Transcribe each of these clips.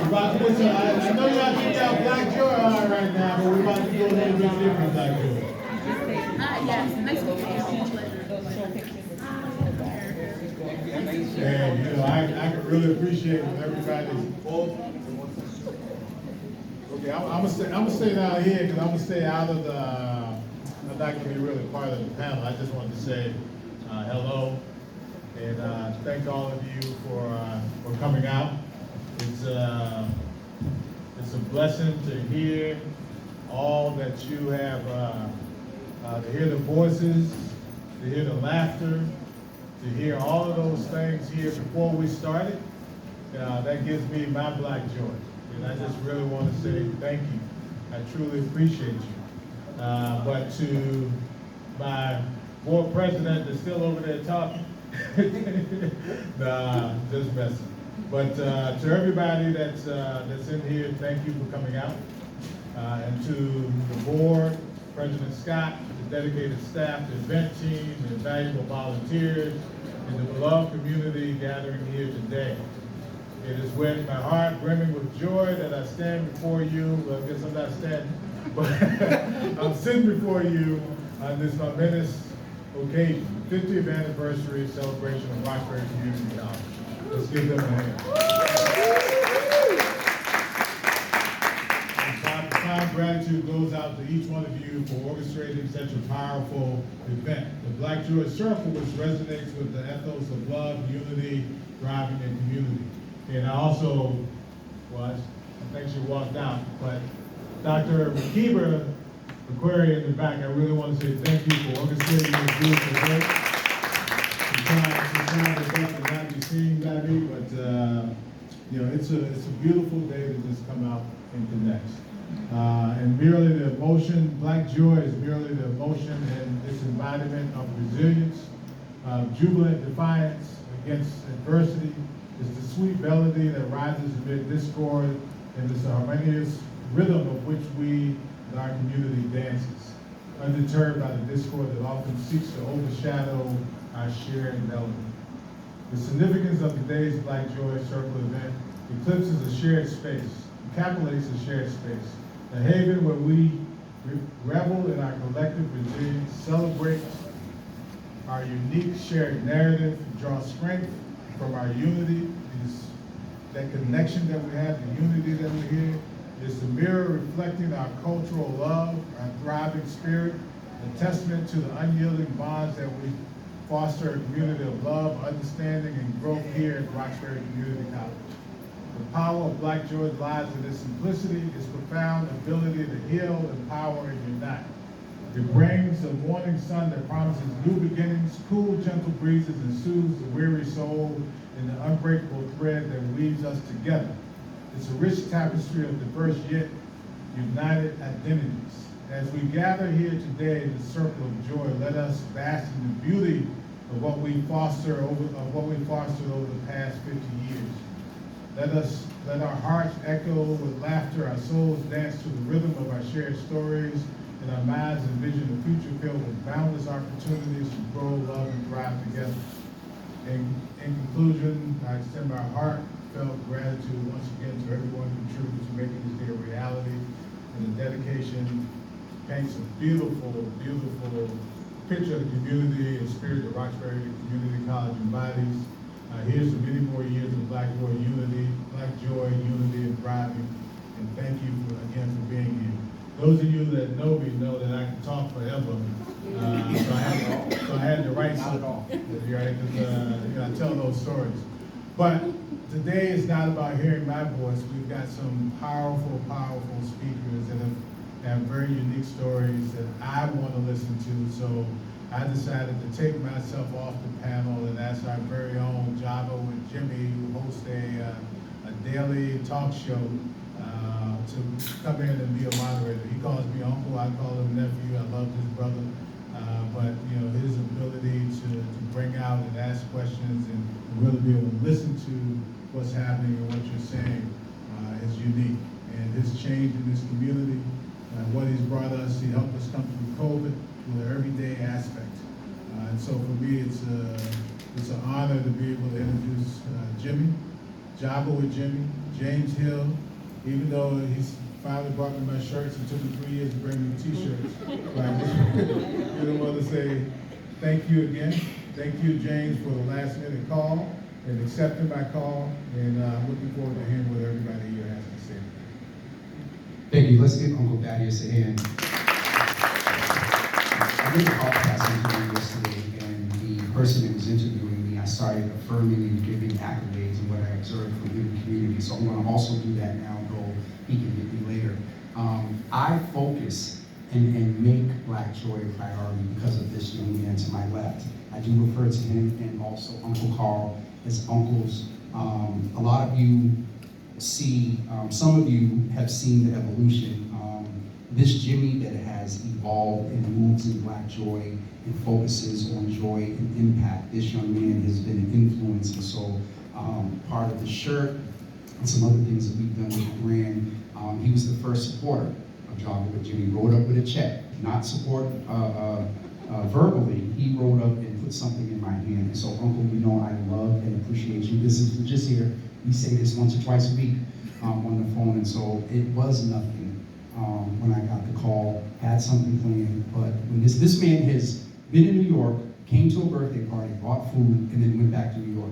about to listen. I know y'all think y'all Black Joy on right now, but we're about to go a little bit different Black Joy. Yes, nice to meet you. And, you know, I can really appreciate when everybody's both. Okay, I'm gonna stay down here because I'm gonna stay out of the, I'm not gonna be really part of the panel. I just wanted to say hello and thank all of you for coming out. It's a blessing to hear all that you have, to hear the voices, to hear the laughter, to hear all of those things here before we started. That gives me my Black joy. And I just really want to say thank you. I truly appreciate you. But to my board president that's still over there talking, nah, just messing. But to everybody that's in here, thank you for coming out. And to the board, President Scott, the dedicated staff, the event team, the valuable volunteers, and the beloved community gathering here today. It is with my heart brimming with joy that I stand before you. Well, I guess I'm not standing, but I'm sitting before you on this momentous occasion, 50th anniversary celebration of Roxbury Community College. Let's give them a hand. Profound gratitude goes out to each one of you for orchestrating such a powerful event. The Black Joy Circle, which resonates with the ethos of love, unity, thriving, and community. And I also, well, I think she walked out, but Dr. McKeever, Aquaria in the back, I really want to say thank you for orchestrating this beautiful event. Sometimes it's tough to not be seen by me, but you know, it's a beautiful day to just come out and connect. And merely the emotion, Black joy is merely the emotion and its embodiment of resilience, jubilant defiance against adversity. It's the sweet melody that rises amid discord and this harmonious rhythm of which we in our community dances, undeterred by the discord that often seeks to overshadow our shared melody. The significance of today's Black Joy Circle event eclipses a shared space, encapsulates a shared space, a haven where we revel in our collective resilience, celebrate our unique shared narrative, draw strength from our unity, that connection that we have, the unity that we hear, is the mirror reflecting our cultural love, our thriving spirit, a testament to the unyielding bonds that we foster a community of love, understanding, and growth here at Roxbury Community College. The power of Black joy lies in its simplicity, its profound ability to heal, empower, and unite. It brings the morning sun that promises new beginnings, cool, gentle breezes, and soothes the weary soul in the unbreakable thread that weaves us together. It's a rich tapestry of diverse yet united identities. As we gather here today in the circle of joy, let us bask in the beauty of what we fostered over the past 50 years. Let our hearts echo with laughter, our souls dance to the rhythm of our shared stories, and our minds envision a future filled with boundless opportunities to grow, love, and thrive together. In conclusion, I extend my heartfelt gratitude once again to everyone who contributed to making this day a reality, and the dedication paints a beautiful, beautiful picture of the community and spirit that Roxbury Community College embodies. Here's to many more years of Black joy, unity, and thriving. And thank you again for being here. Those of you that know me know that I can talk forever. So I had to write something. Right? I tell those stories. But today is not about hearing my voice. We've got some powerful, powerful speakers that have very unique stories that I want to listen to. So I decided to take myself off the panel and ask our very own Java with Jimmy, who hosts a daily talk show, to come in and be a moderator. He calls me uncle, I call him nephew. I love his brother. But you know, his ability to bring out and ask questions and really be able to listen to what's happening and what you're saying is unique. And his change in this community, what he's brought us, he helped us come through COVID with an everyday aspect. And so for me, it's an honor to be able to introduce Jimmy Java with Jimmy, James Hill, even though he's finally brought me my shirts, it took me 3 years to bring me t-shirts. But I just want to say thank you again. Thank you, James, for the last minute call and accepting my call, and I'm looking forward to hearing what everybody here has to say. Thank you. Let's give Uncle Thaddeus a hand. I did a podcast interview yesterday, and the person that was interviewing me, I started affirming and giving accolades and what I observed from him in the community. So I'm going to also do that now, though he can get me later. I focus and make Black Joy a priority because of this young man to my left. I do refer to him and also Uncle Carl as uncles. A lot of you see, some of you have seen the evolution. This Jimmy that has evolved and moves in Black Joy and focuses on joy and impact, this young man has been an influence. And so part of the shirt and some other things that we've done with the brand, he was the first supporter of Java with Jimmy. Rode up with a check, not support verbally. He rode up and put something in my hand. And so, Uncle, you know I love and appreciate you. This is just here. We say this once or twice a week on the phone. And so it was nothing when I got the call, had something planned. But when this man has been in New York, came to a birthday party, bought food, and then went back to New York.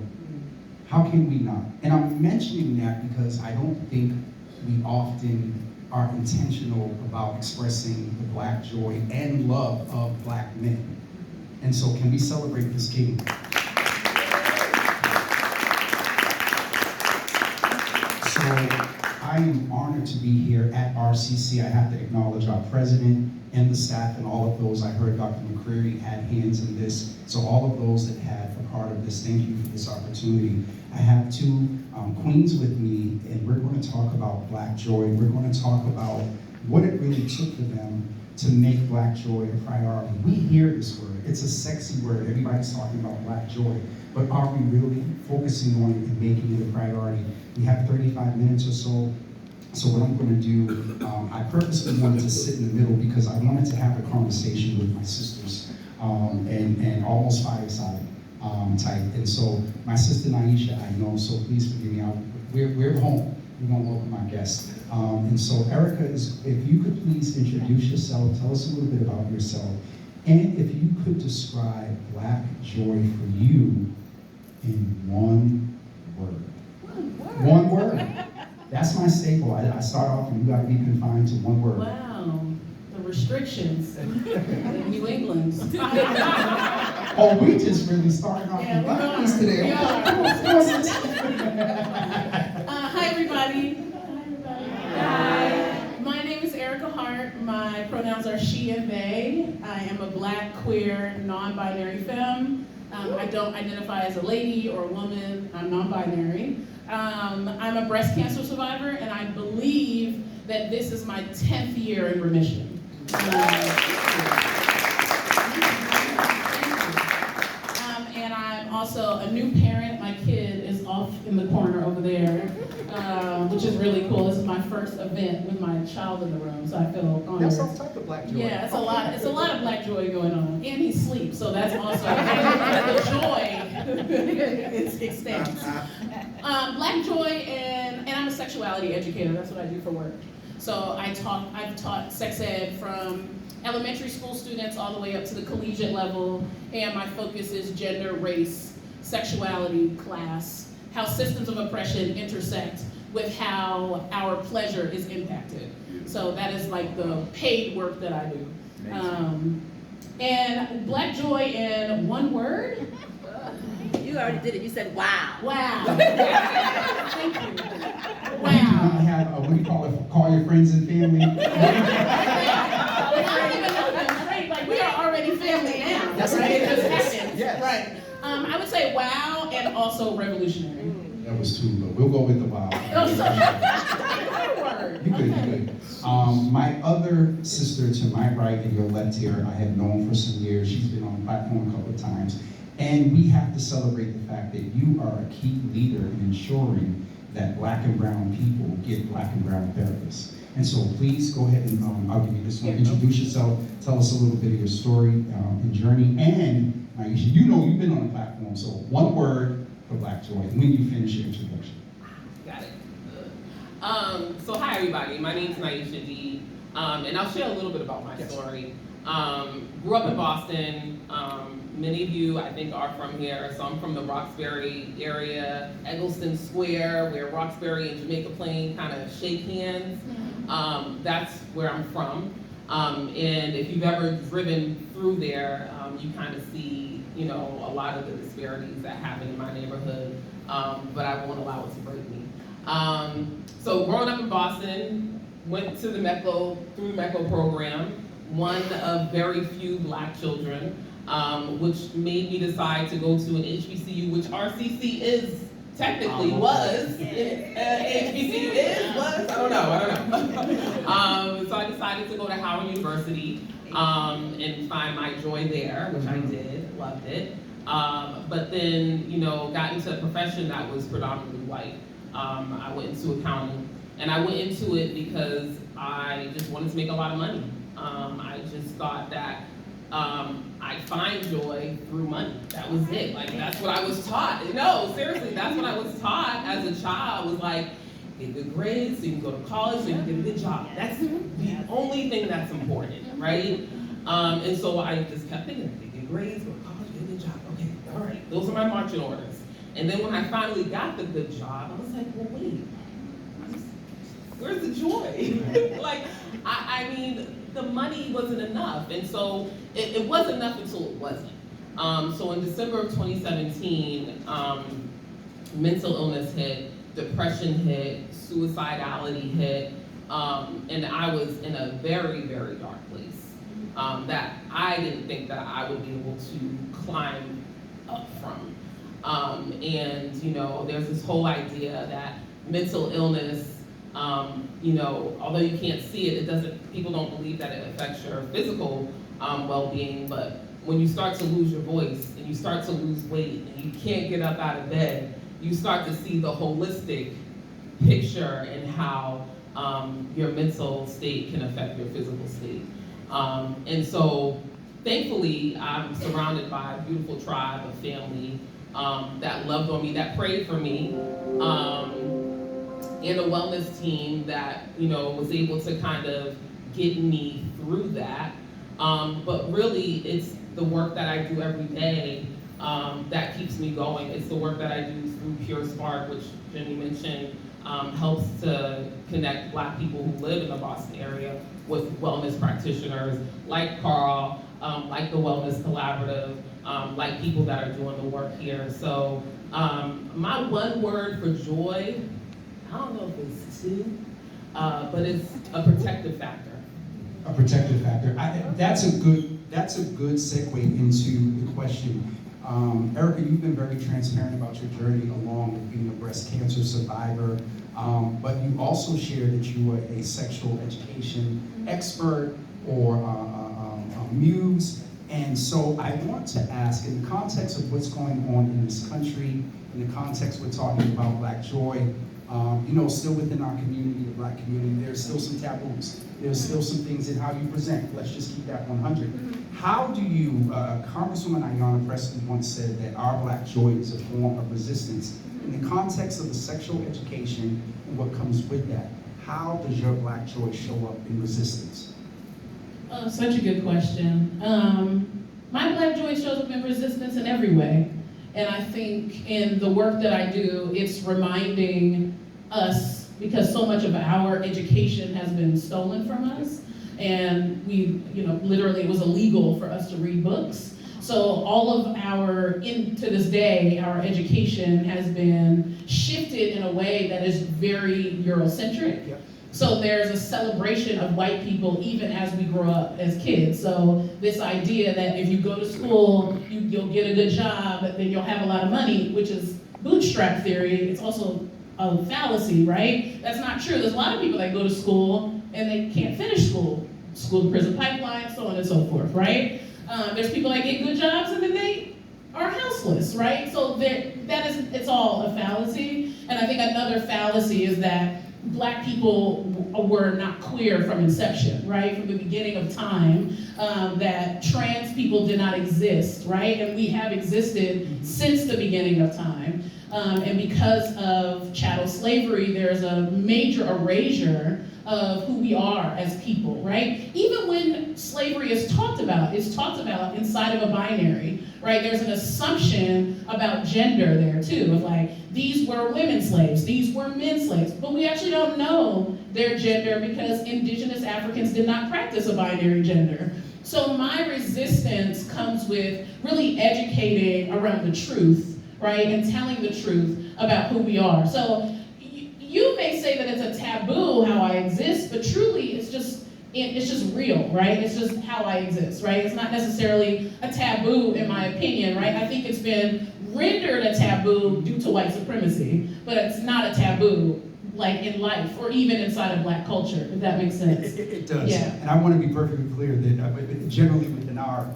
How can we not? And I'm mentioning that because I don't think we often are intentional about expressing the Black joy and love of Black men. And so can we celebrate this king? So I am honored to be here at RCC. I have to acknowledge our president and the staff and all of those. I heard Dr. McCreary had hands in this. So all of those that had a part of this, thank you for this opportunity. I have two queens with me, and we're going to talk about Black joy. We're going to talk about what it really took for them to make Black joy a priority. We hear this word. It's a sexy word. Everybody's talking about Black joy. But are we really focusing on it and making it a priority? We have 35 minutes or so. So what I'm going to do, I purposely wanted to sit in the middle because I wanted to have a conversation with my sisters and almost fireside type. And so my sister Naisha, I know, so please forgive me. We're home. We're going to welcome our guests. And so Erica, if you could please introduce yourself, tell us a little bit about yourself, and if you could describe Black joy for you in one word. One word. That's my staple. I start off and you got to be confined to one word. Wow, the restrictions in New England. Oh, we just really started off Yeah, the lines today. Hi, everybody. Hi. My name is Erica Hart. My pronouns are she and they. I am a Black, queer, non-binary femme. I don't identify as a lady or a woman. I'm non-binary. I'm a breast cancer survivor, and I believe that this is my 10th year in remission. And I'm also a new parent. My kid is off in the corner over there, which is really cool. This is my first event with my child in the room, so I feel honored. That's some type of Black joy. Yeah, it's a lot of Black joy going on, and he sleeps, so that's also the joy. It extends. Black joy, and I'm a sexuality educator. That's what I do for work. So I've taught sex ed from elementary school students all the way up to the collegiate level, and my focus is gender, race, sexuality, class, how systems of oppression intersect with how our pleasure is impacted. So that is like the paid work that I do. And Black joy in one word? You already did it. You said wow. Wow. Thank you. We do not have, what do you call it? Call your friends and family. I don't even know them, right? Like, we are already family now, Yes, right? it It just is. happens. Yes. Right. I would say wow and also revolutionary. That was two, but we'll go with the wow. Oh, so word. You good, you good. My other sister to my right and your left here, I have known for some years. She's been on the platform a couple of times. And we have to celebrate the fact that you are a key leader in ensuring that Black and brown people get Black and brown therapists. And so please go ahead and I'll give you this one. Introduce yourself, tell us a little bit of your story and journey. And Naisha, you know you've been on the platform, so one word for Black joy when you finish your introduction. So hi everybody, my name's Naisha D, and I'll share a little bit about my story. Grew up in Boston. Many of you, I think, are from here. So I'm from the Roxbury area, Eggleston Square, where Roxbury and Jamaica Plain kind of shake hands. That's where I'm from. And if you've ever driven through there, you kind of see, you know, a lot of the disparities that happen in my neighborhood, but I won't allow it to break me. So growing up in Boston, went to the through the MECO program, one of very few black children, which made me decide to go to an HBCU, which RCC is technically was. HBCU was, I don't know. So I decided to go to Howard University and find my joy there, which I did, loved it. But then, you know, got into a profession that was predominantly white. I went into accounting, and I went into it because I just wanted to make a lot of money. I just thought that I'd find joy through money. That was it. Like, that's what I was taught. No, seriously, that's what I was taught as a child, was like, get good grades so you can go to college so you can get a good job. That's the only thing that's important, right? And so I just kept thinking, get good grades, go to college, get a good job. Okay, all right, those are my marching orders. And then when I finally got the good job, I was like, well, wait, where's the joy? Like, I mean, the money wasn't enough. And so it was enough until it wasn't. So in December of 2017, mental illness hit, depression hit, suicidality hit, and I was in a very, very dark place that I didn't think that I would be able to climb up from. And, you know, there's this whole idea that mental illness, you know, although you can't see it, people don't believe that it affects your physical well-being, but when you start to lose your voice and you start to lose weight and you can't get up out of bed, you start to see the holistic picture and how your mental state can affect your physical state. And so, thankfully, I'm surrounded by a beautiful tribe of family that loved on me, that prayed for me, and a wellness team that, you know, was able to kind of get me through that. But really, it's the work that I do every day that keeps me going. It's the work that I do through Pure Spark, which Jimmy mentioned, helps to connect Black people who live in the Boston area with wellness practitioners like Carl, like the Wellness Collaborative, like people that are doing the work here. So my one word for joy, I don't know if it's two, but it's a protective factor. A protective factor. That's a good segue into the question. Erica, you've been very transparent about your journey along with being a breast cancer survivor, but you also shared that you were a sexual education expert or muse. And so I want to ask, in the context of what's going on in this country, in the context we're talking about Black joy, you know, still within our community, the Black community, there's still some taboos. There's still some things in how you present. Let's just keep that 100. How do you, Congresswoman Ayanna Pressley once said that our Black joy is a form of resistance. In the context of the sexual education and what comes with that, how does your Black joy show up in resistance? Such a good question. My Black joy shows up in resistance in every way. And I think in the work that I do, it's reminding us, because so much of our education has been stolen from us, and we, you know, literally it was illegal for us to read books. So all of to this day, our education has been shifted in a way that is very Eurocentric. Yep. So there's a celebration of white people even as we grow up as kids. So this idea that if you go to school, you'll get a good job, then you'll have a lot of money, which is bootstrap theory. It's also a fallacy, right? That's not true. There's a lot of people that go to school and they can't finish school to prison pipeline, so on and so forth, right? There's people that get good jobs and then they are houseless, right? So it's all a fallacy. And I think another fallacy is that Black people were not queer from inception, right? From the beginning of time, that trans people did not exist, right? And we have existed since the beginning of time. And because of chattel slavery, there's a major erasure of who we are as people, right? Even when slavery is talked about, it's talked about inside of a binary, right? There's an assumption about gender there too, of like, these were women slaves, these were men slaves, but we actually don't know their gender because indigenous Africans did not practice a binary gender. So my resistance comes with really educating around the truth, right? And telling the truth about who we are. So you may say that it's a taboo how I exist, but truly it's just real, right? It's just how I exist, right? It's not necessarily a taboo in my opinion, right? I think it's been rendered a taboo due to white supremacy, but it's not a taboo like in life or even inside of Black culture, if that makes sense. It does. Yeah. And I want to be perfectly clear that generally within our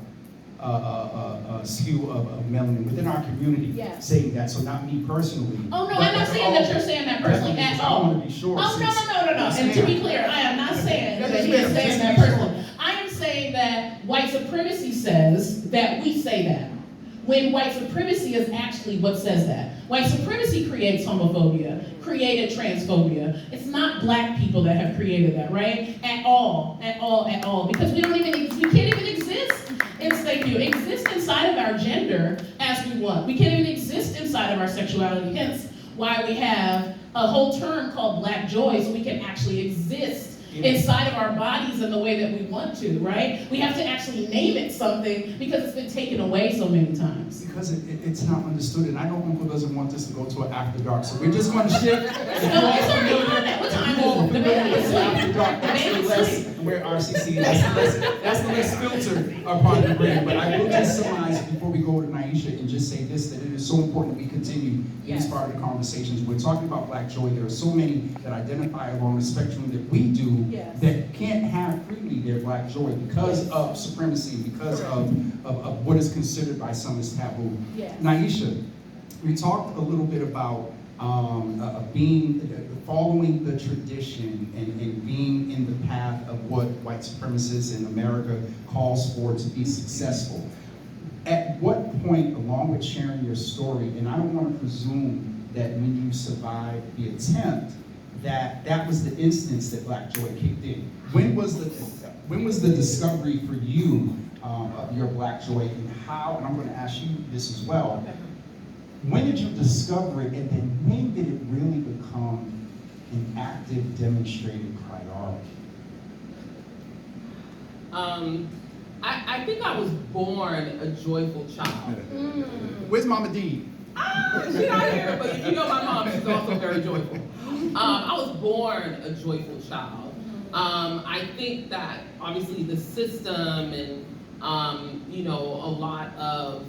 skew of melanin, within our community, Yes. saying that, so not me personally. Oh no, but- I'm not saying that you're saying that personally Definitely, at because I all. want to be sure. Oh, no. Yes, And to be ma'am. clear, I am not saying Yes, that ma'am. you're saying Just that be sure. personally. I am saying that white supremacy says that we say that. When white supremacy is actually what says that. White supremacy creates homophobia, created transphobia. It's not Black people that have created that, right? At all. Because we can't even exist exist inside of our gender as we want. We can't even exist inside of our sexuality, hence why we have a whole term called Black joy, so we can actually exist inside of our bodies in the way that we want to, right? We have to actually name it something because it's been taken away so many times. Because it's not understood, and I know Uncle doesn't want this to go to an after dark, so we're just going to shift. No, it's already on that. What time is it? The baby is After dark, The that's the baby's less, asleep. where RCC, that's the less filtered part of the brand. But I will just summarize before we go to Naisha and just say this, that it is so important that we continue these part of the conversations. We're talking about Black joy. There are so many that identify along the spectrum that we do Yes. that can't have freely their Black joy because of supremacy, because of what is considered by some as taboo. Yes. Naisha, we talked a little bit about following the tradition and being in the path of what white supremacists in America calls for to be successful. At what point, along with sharing your story, and I don't want to presume that when you survived the attempt, that was the instance that Black joy kicked in. When was the discovery for you of your Black joy, and how? And I'm going to ask you this as well. When did you discover it, and then when did it really become an active, demonstrated priority? I think I was born a joyful child. Where's Mama D? She's not here, but if you know my mom, she's also very joyful. I was born a joyful child. I think that obviously the system and a lot of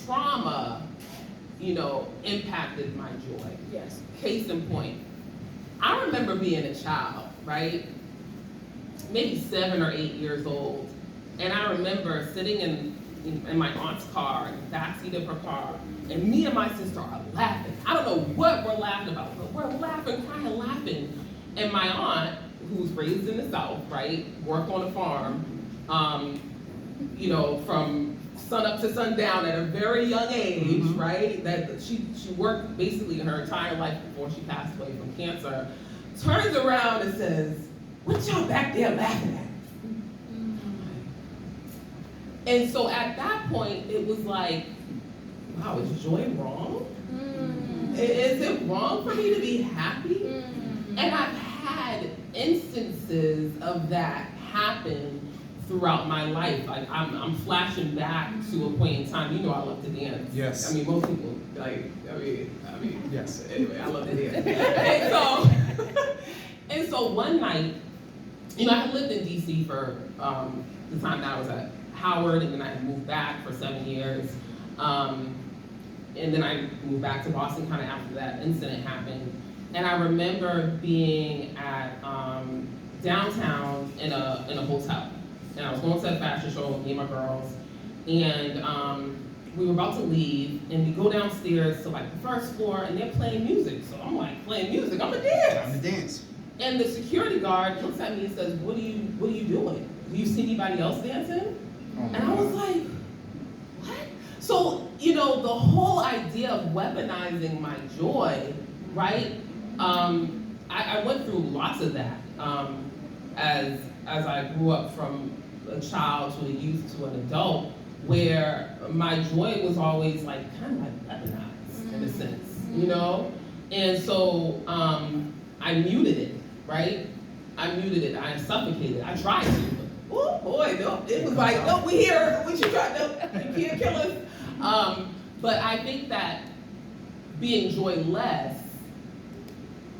trauma, impacted my joy. Yes. Case in point, I remember being a child, right? Maybe 7 or 8 years old, and I remember sitting in my aunt's car, in the backseat of her car, and me and my sister are laughing. I don't know what we're laughing about, but we're laughing, crying, laughing. And my aunt, who's raised in the South, right, worked on a farm, from sun up to sundown at a very young age, right? That she worked basically her entire life before she passed away from cancer. Turns around and says, "What y'all back there laughing at?" And so at that point, it was like, wow, is joy wrong? Is it wrong for me to be happy? And I've had instances of that happen throughout my life. Like I'm flashing back to a point in time. I love to dance. Yes. I mean, most people Yes. Anyway, I love to dance. and so one night, I had lived in DC for the time that I was at Howard, and then I moved back for 7 years. And then I moved back to Boston kind of after that incident happened. And I remember being at downtown in a hotel. And I was going to a fashion show with me and my girls. And we were about to leave, and we go downstairs to like the first floor, and they're playing music. So I'm like, playing music, I'm gonna dance. Time to dance. And the security guard looks at me and says, what are you doing? Do you see anybody else dancing? And I was like, what? So, you know, the whole idea of weaponizing my joy, right? I went through lots of that as I grew up from a child to a youth to an adult, where my joy was always like kind of like weaponized in a sense, you know? And so I muted it, right? I muted it, I suffocated, I tried to. Oh boy, no, it was like, no, we here, we should try, no, you can't kill us. But I think that being joyless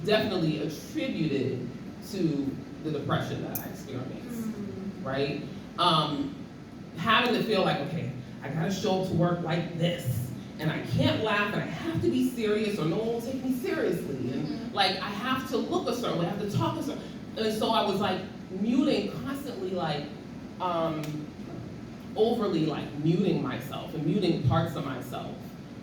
definitely attributed to the depression that I experienced, right? Having to feel like, okay, I gotta show up to work like this, and I can't laugh, and I have to be serious, or no one will take me seriously, and like I have to look a certain way, I have to talk a certain, and so I was like muting constantly, like overly like muting myself and muting parts of myself,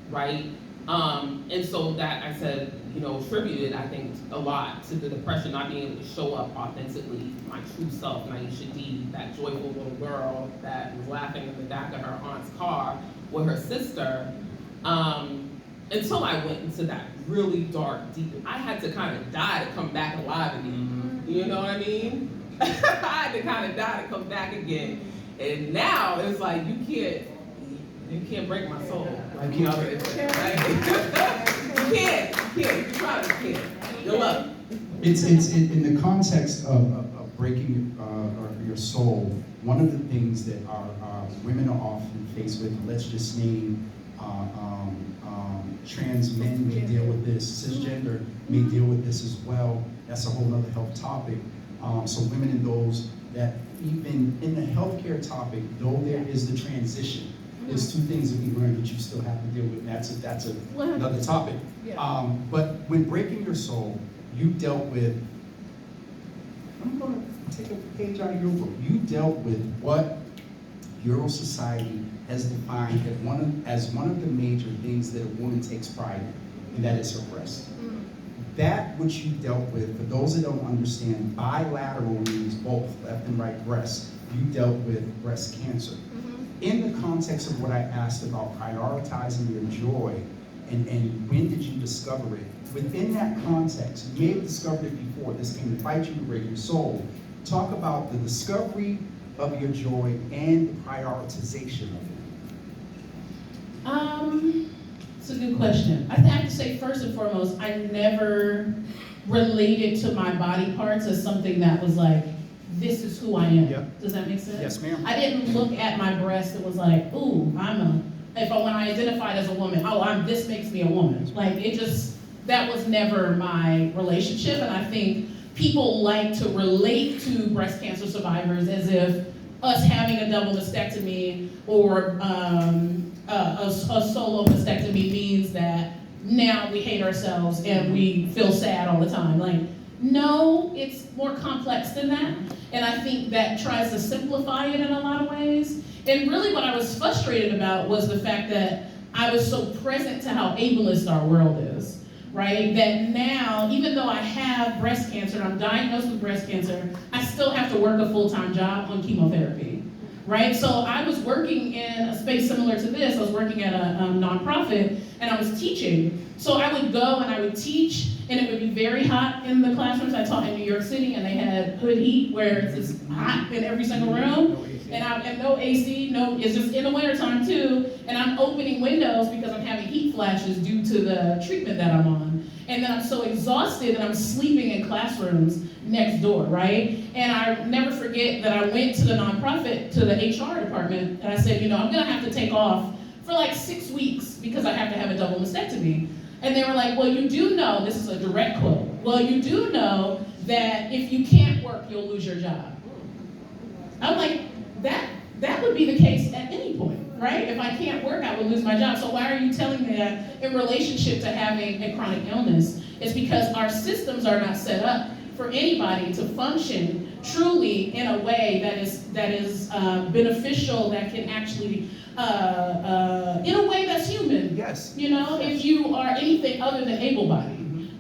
right? And so that I said, you know, attributed, I think, a lot to the depression, not being able to show up authentically, my true self, Naisha D, that joyful little girl that was laughing in the back of her aunt's car with her sister, until I went into that really dark, deep, I had to kind of die to come back alive again. You know what I mean? I had to kind of die to come back again. And now it's like, you can't break my soul. Like, you know, right? You can't. You're lucky. It's in the context of breaking your soul. One of the things that our women are often faced with, let's just name trans men may deal with this, cisgender may deal with this as well. That's a whole other health topic. So women and those that even in the healthcare topic, though there is the transition, there's two things that we learned that you still have to deal with, and that's another topic. But when breaking your soul, you dealt with, I'm gonna take a page out of your book, you dealt with what Euro Society has defined as one of the major things that a woman takes pride in, and that is her breast. That which you dealt with, for those that don't understand, bilateral means both left and right breasts. You dealt with breast cancer. In the context of what I asked about prioritizing your joy, and when did you discover it? Within that context, you may have discovered it before. This came to fight you to break your soul. Talk about the discovery of your joy and the prioritization of it. It's a good question. I have to say, first and foremost, I never related to my body parts as something that was like, this is who I am. Yep. Does that make sense? Yes, ma'am. I didn't look at my breast and was like, ooh, when I identified as a woman, this makes me a woman. Like, that was never my relationship, and I think people like to relate to breast cancer survivors as if us having a double mastectomy or a solo mastectomy means that now we hate ourselves and we feel sad all the time. Like, no, it's more complex than that. And I think that tries to simplify it in a lot of ways. And really what I was frustrated about was the fact that I was so present to how ableist our world is, right? That now, even though I have breast cancer, I'm diagnosed with breast cancer, I still have to work a full-time job on chemotherapy, right? So I was working in a space similar to this. I was working at a nonprofit, and I was teaching. So I would go and I would teach, and it would be very hot in the classrooms. I taught in New York City, and they had hood heat where it's just hot in every single room. And no AC, it's just in the wintertime too. And I'm opening windows because I'm having heat flashes due to the treatment that I'm on. And then I'm so exhausted that I'm sleeping in classrooms next door, right? And I never forget that I went to the nonprofit, to the HR department, and I said, I'm gonna have to take off for like 6 weeks because I have to have a double mastectomy. And they were like, well, you do know, this is a direct quote, well, you do know that if you can't work, you'll lose your job. I'm like, that would be the case at any point, right? If I can't work, I would lose my job. So why are you telling me that in relationship to having a chronic illness? It's because our systems are not set up for anybody to function truly in a way that is beneficial, that can actually in a way that's human. Yes. You know, if you are anything other than able-bodied.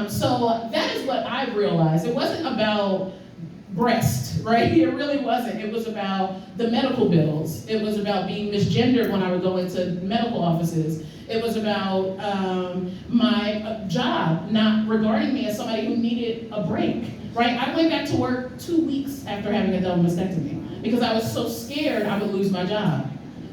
So that is what I realized. It wasn't about breast, right? It really wasn't. It was about the medical bills. It was about being misgendered when I would go into medical offices. It was about my job not regarding me as somebody who needed a break, right? I went back to work 2 weeks after having a double mastectomy because I was so scared I would lose my job,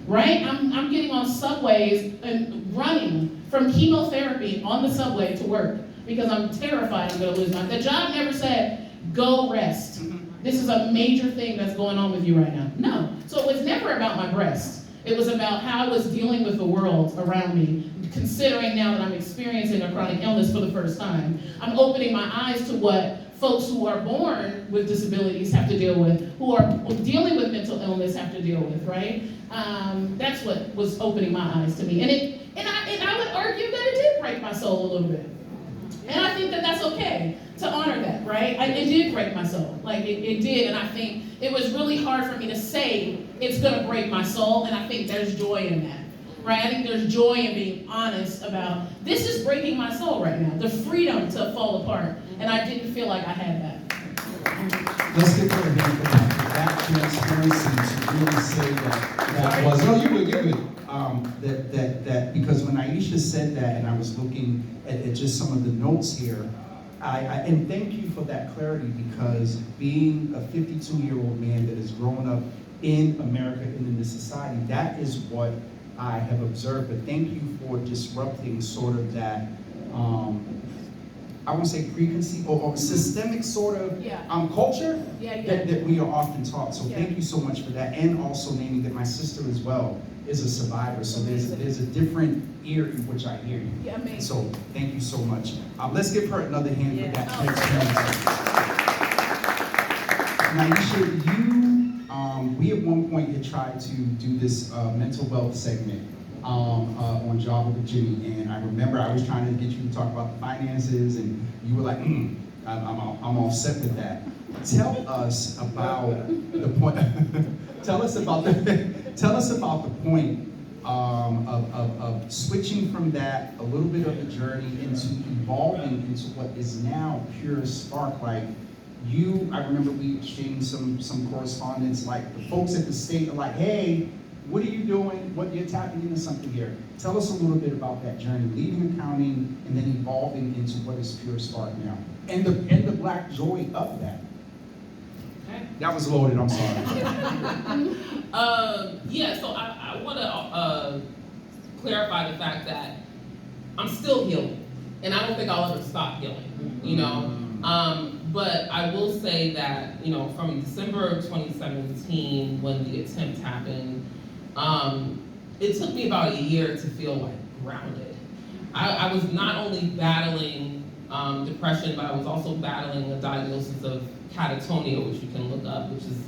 right? I'm getting on subways and running from chemotherapy on the subway to work because I'm terrified I'm gonna lose the job never said, go rest. This is a major thing that's going on with you right now. No, so it was never about my breast. It was about how I was dealing with the world around me, considering now that I'm experiencing a chronic illness for the first time. I'm opening my eyes to what folks who are born with disabilities have to deal with, who are dealing with mental illness have to deal with, right? That's what was opening my eyes to me. And I would argue that it did break my soul a little bit. And I think that that's okay to honor that, right? It did break my soul, like it did, and I think it was really hard for me to say it's gonna break my soul, and I think there's joy in that, right? I think there's joy in being honest about, this is breaking my soul right now, the freedom to fall apart, and I didn't feel like I had that. Let's give her a hand for that transparency to really say that was, no, you're good. That because when Aisha said that, and I was looking at just some of the notes here, and thank you for that clarity, because being a 52-year-old man that has grown up in America and in this society, that is what I have observed. But thank you for disrupting sort of that, I won't say preconceived or systemic sort of culture that we are often taught. So thank you so much for that, and also naming that my sister as well is a survivor. So there's a different ear in which I hear you. Yeah, amazing. So thank you so much. Let's give her another hand for that transparency. Naisha, we at one point had tried to do this mental wealth segment on Java with Jimmy, and I remember I was trying to get you to talk about the finances, and you were like, I'm all set with that. Tell us about the point. Tell us about the point of switching from that, a little bit of the journey, into evolving into what is now Pure Spark. Like I remember we exchanged some correspondence. Like the folks at the state are like, hey, what are you doing? What, you're tapping into something here. Tell us a little bit about that journey, leaving accounting and then evolving into what is Pure Spark now, and the black joy of that. That was loaded, I'm sorry. So I want to clarify the fact that I'm still healing, and I don't think I'll ever stop healing, you know? But I will say that, you know, from December of 2017, when the attempt happened, it took me about a year to feel like grounded. I was not only battling depression, but I was also battling a diagnosis of catatonia, which you can look up, which is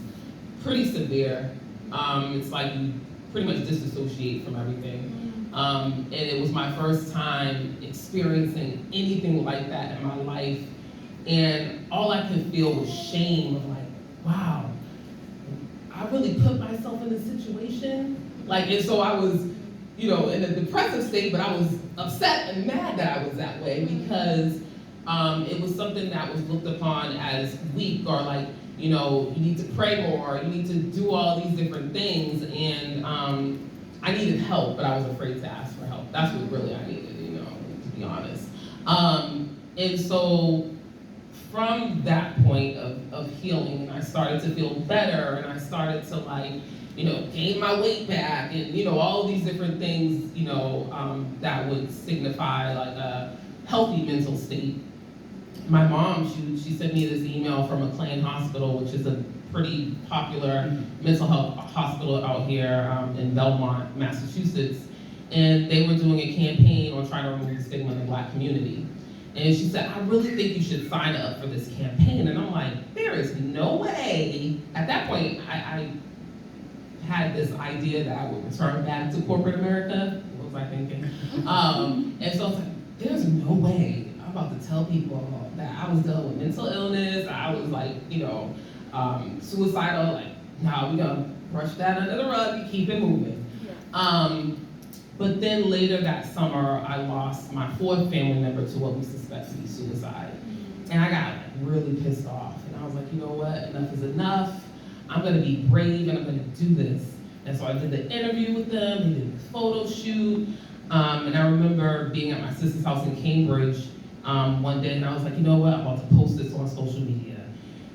pretty severe. It's like you pretty much disassociate from everything. And it was my first time experiencing anything like that in my life. And all I could feel was shame of like, wow, I really put myself in this situation. And so I was, you know, in a depressive state, but I was upset and mad that I was that way, because it was something that was looked upon as weak, or like, you know, you need to pray more, you need to do all these different things. And I needed help, but I was afraid to ask for help. That's what really I needed, you know, to be honest. And so from that point of healing, I started to feel better, and I started to, like, you know, gain my weight back, and, you know, all these different things, you know, that would signify like a healthy mental state. My mom, she sent me this email from McLean Hospital, which is a pretty popular mental health hospital out here in Belmont, Massachusetts. And they were doing a campaign on trying to remove the stigma in the Black community. And she said, I really think you should sign up for this campaign. And I'm like, there is no way. At that point, I had this idea that I would return back to corporate America. What was I thinking? And so I was like, there's no way I'm about to tell people that I was dealing with mental illness. I was like, you know, suicidal. Like, no, we're gonna brush that under the rug and keep it moving. But then later that summer, I lost my fourth family member to what we suspect to be suicide. And I got really pissed off. And I was like, you know what, enough is enough. I'm gonna be brave and I'm gonna do this. And so I did the interview with them, we did the photo shoot. And I remember being at my sister's house in Cambridge one day, and I was like, you know what, I'm about to post this on social media.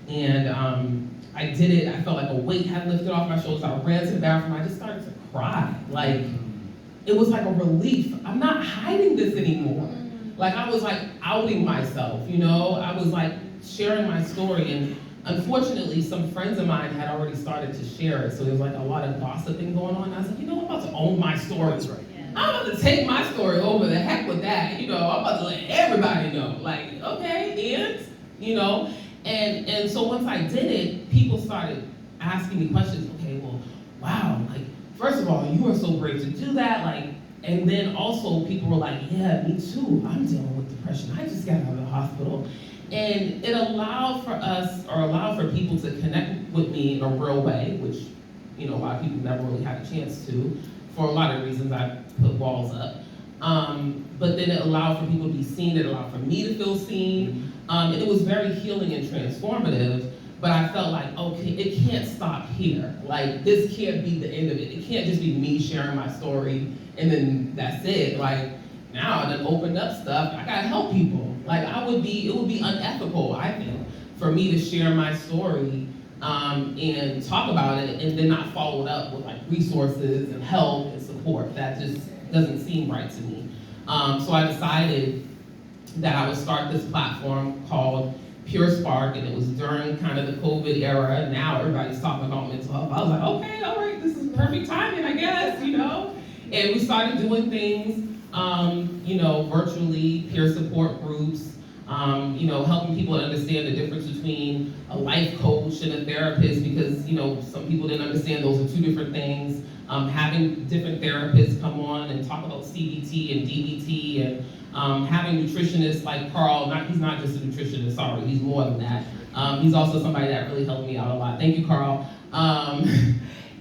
And I did it, I felt like a weight had lifted off my shoulders. I ran to the bathroom, I just started to cry. Like, it was like a relief. I'm not hiding this anymore. Like, I was like outing myself, you know? I was like sharing my story, and unfortunately, some friends of mine had already started to share it, so there was like a lot of gossiping going on. I was like, you know, I'm about to own my story. That's right. I'm about to take my story over, the heck with that, you know, I'm about to let everybody know. Like, okay, and, you know? And so once I did it, people started asking me questions. Okay, well, wow, like, first of all, you are so brave to do that, like, and then also people were like, yeah, me too, I'm dealing with depression. I just got out of the hospital. And it allowed for people to connect with me in a real way, which, you know, a lot of people never really had a chance to. For a lot of reasons, I put walls up. But then it allowed for people to be seen, it allowed for me to feel seen. And it was very healing and transformative, but I felt like, okay, it can't stop here. Like, this can't be the end of it. It can't just be me sharing my story and then that's it. Like, now I done opened up stuff, I gotta help people. Like, it would be unethical, I think, for me to share my story and talk about it and then not follow it up with like resources and help and support. That just doesn't seem right to me. So I decided that I would start this platform called Pure Spark, and it was during kind of the COVID era. Now everybody's talking about mental health. I was like, okay, all right, this is perfect timing, I guess, you know? And we started doing things, you know, virtually, peer support groups, you know, helping people understand the difference between a life coach and a therapist, because, you know, some people didn't understand those are two different things. Having different therapists come on and talk about CBT and DBT, and having nutritionists like Carl, he's not just a nutritionist, sorry, he's more than that. He's also somebody that really helped me out a lot. Thank you, Carl.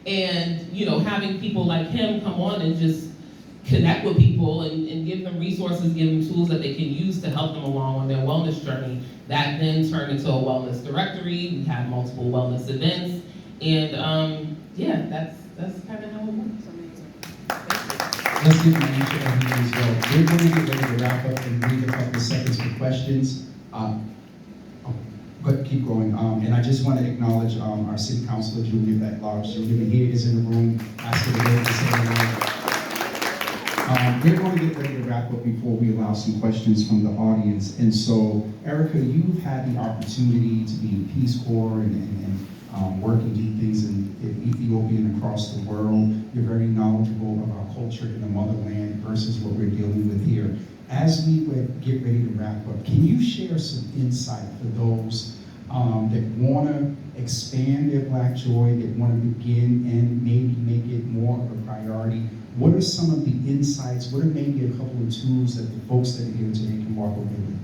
And, you know, having people like him come on and just connect with people and give them resources, give them tools that they can use to help them along on their wellness journey. That then turned into a wellness directory. We had multiple wellness events, and yeah, that's kind of how it works. Let's give Manisha a hand as well. We're going to get ready to wrap up and leave a couple of seconds for questions. But keep going. And I just want to acknowledge our City Councilor, Julia Beck-Large. Julia here is in the room. Ask her to go to say we're going to get ready to wrap up before we allow some questions from the audience. And so, Erica, you've had the opportunity to be in Peace Corps and work and do things in Ethiopia and across the world. You're very knowledgeable of our culture in the motherland versus what we're dealing with here. As we get ready to wrap up, can you share some insight for those that want to expand their Black Joy, that want to begin and maybe make it more of a priority? What are some of the insights? What are maybe a couple of tools that the folks that are here today can walk away with?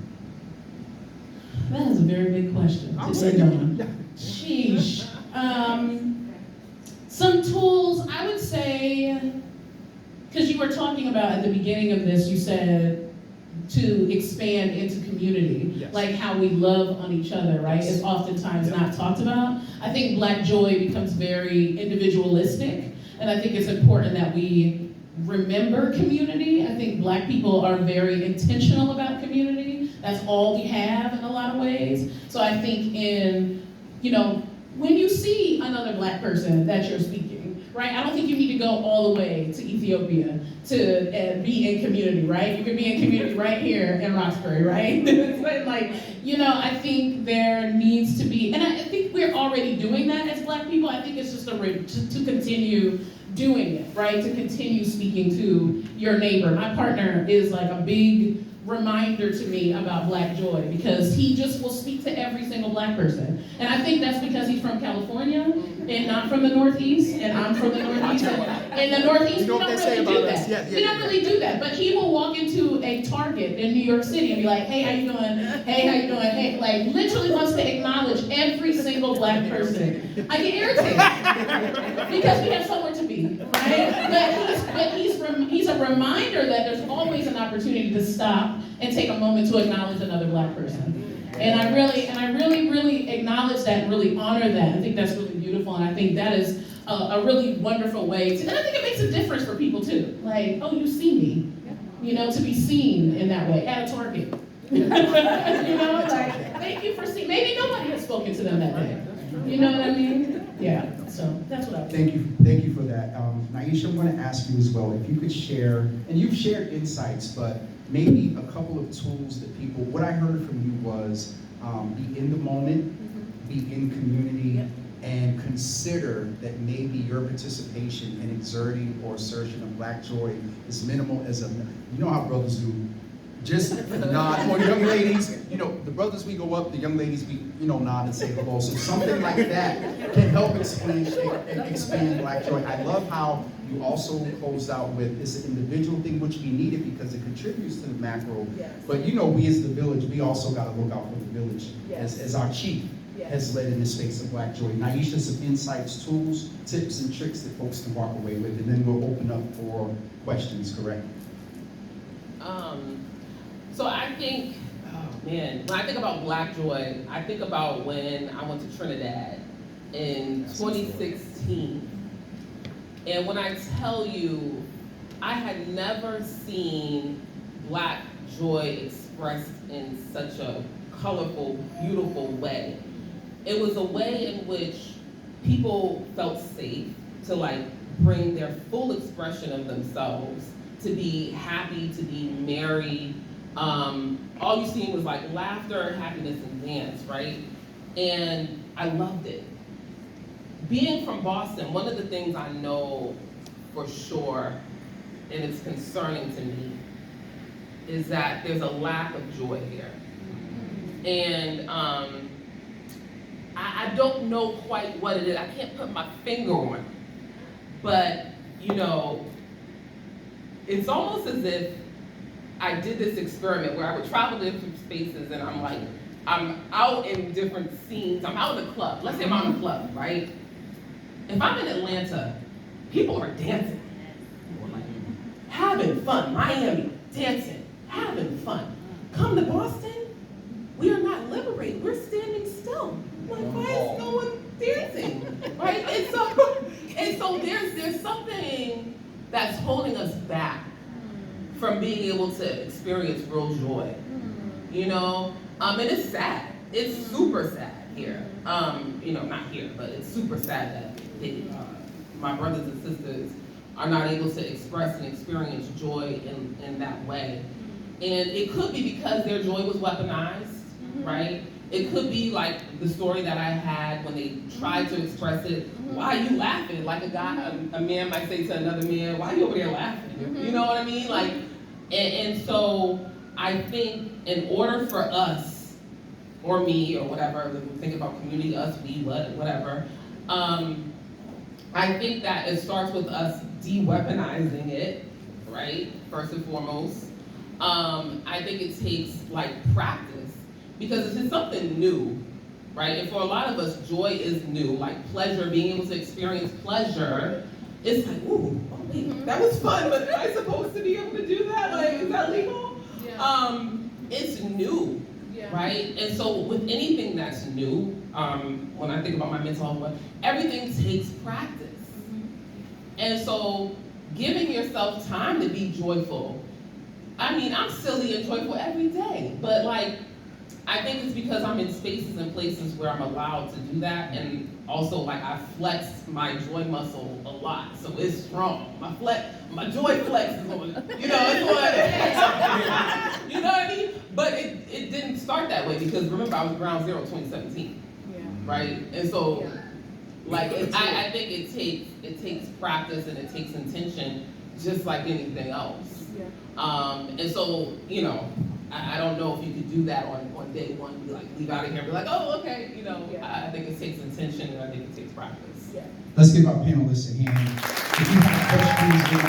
That is a very big question to take on. Sheesh. Some tools, I would say, because you were talking about at the beginning of this, you said to expand into community, Yes. like how we love on each other, right? Is oftentimes not talked about. I think Black Joy becomes very individualistic, and I think it's important that we remember community. I think Black people are very intentional about community. That's all we have in a lot of ways. So I think you know, when you see another Black person that you're speaking, right? I don't think you need to go all the way to Ethiopia to be in community, right? You could be in community right here in Roxbury, right? But like, you know, I think there needs to be, and I think we're already doing that as Black people. I think it's just to continue doing it, right? To continue speaking to your neighbor. My partner is like a big reminder to me about Black Joy, because he just will speak to every single Black person. And I think that's because he's from California and not from the Northeast, and I'm from the Northeast. In the Northeast, we don't really do that. We don't really do that. But he will walk into a Target in New York City and be like, hey, how you doing? Hey, how you doing? Hey, like literally wants to acknowledge every single single black person, I get irritated because we have somewhere to be, right? But he's a reminder that there's always an opportunity to stop and take a moment to acknowledge another black person. And I really acknowledge that and really honor that. I think that's really beautiful, and I think that is a really wonderful way to, and I think it makes a difference for people too. Like, oh, you see me, you know, to be seen in that way at a Target. You know, like, thank you for seeing. Maybe nobody has spoken to them that day. You know what I mean? Yeah. So that's what I think. Thank you for that. Naisha, I'm going to ask you as well if you could share, and you've shared insights, but maybe a couple of tools that people. What I heard from you was be in the moment, be in community, and consider that maybe your participation in exerting or assertion of Black joy is minimal as a. You know how brothers do. Just nod, or the young ladies, you know, the brothers we go up, the young ladies we, you know, nod and say hello. So something like that can help expand Black joy. I love how you also closed out with it's an individual thing which we needed because it contributes to the macro. Yes. But you know, we as the village, we also got to look out for the village Yes. as our chief has led in this space of Black joy. Naisha, some insights, tools, tips, and tricks that folks can walk away with, and then we'll open up for questions. Correct? So I think, when I think about Black joy, I think about when I went to Trinidad in 2016. And when I tell you, I had never seen Black joy expressed in such a colorful, beautiful way. It was a way in which people felt safe to like bring their full expression of themselves, to be happy, to be merry. All you seen was like laughter, happiness, and dance, right? And I loved it. Being from Boston, one of the things I know for sure, and it's concerning to me, is that there's a lack of joy here. And I don't know quite what it is. I can't put my finger on it. But, you know, it's almost as if I did this experiment where I would travel to different spaces and I'm like, I'm out in different scenes. I'm out in a club. Let's say I'm out in a club, right? If I'm in Atlanta, people are dancing, having fun. Miami, dancing, having fun. Come to Boston, we are not liberated. We're standing still. Like, why is no one dancing, right? And so there's something that's holding us back from being able to experience real joy, you know? And it's sad. It's super sad here. You know, not here, but it's super sad that my brothers and sisters are not able to express and experience joy in that way. And it could be because their joy was weaponized, right? It could be like the story that I had when they tried to express it. Why are you laughing? Like a man might say to another man, why are you over there laughing? You know what I mean? Like, and so I think in order for us, or me, or whatever, if we think about community, us, we, whatever, I think that it starts with us de-weaponizing it, right? First and foremost. I think it takes like practice because it's just something new, right? And for a lot of us, joy is new, like pleasure, being able to experience pleasure. It's like, ooh, oh wait, that was fun, but am I supposed to be able to do that? Like, is that legal? Yeah. It's new, right? And so with anything that's new, when I think about my mental health, everything takes practice. And so giving yourself time to be joyful. I mean, I'm silly and joyful every day, but like, I think it's because I'm in spaces and places where I'm allowed to do that, and also like I flex my joy muscle a lot, so it's strong. My joy flex is on, you know, it's on, you know what I mean? But it didn't start that way because remember I was ground zero 2017, right? And so, like I think it takes practice and it takes intention, just like anything else. And so, you know, I don't know if you could do that on day one, be like, leave out of here and be like, oh, okay, you know, I think it takes intention and I think it takes practice. Let's give our panelists a hand. If you have questions, then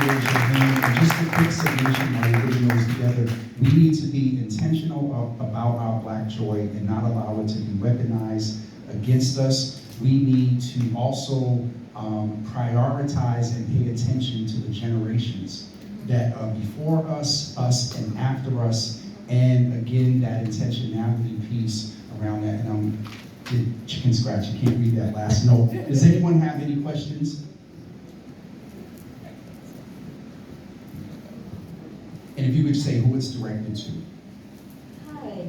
raise your hand. And just a quick submission while we're putting those together. We need to be intentional about our Black joy and not allow it to be weaponized against us. We need to also prioritize and pay attention to the generations that are before us, and after us, and again, that intentionality piece around that. And the chicken scratch, you can't read that last note. Does anyone have any questions? And if you could say who it's directed to. Hi.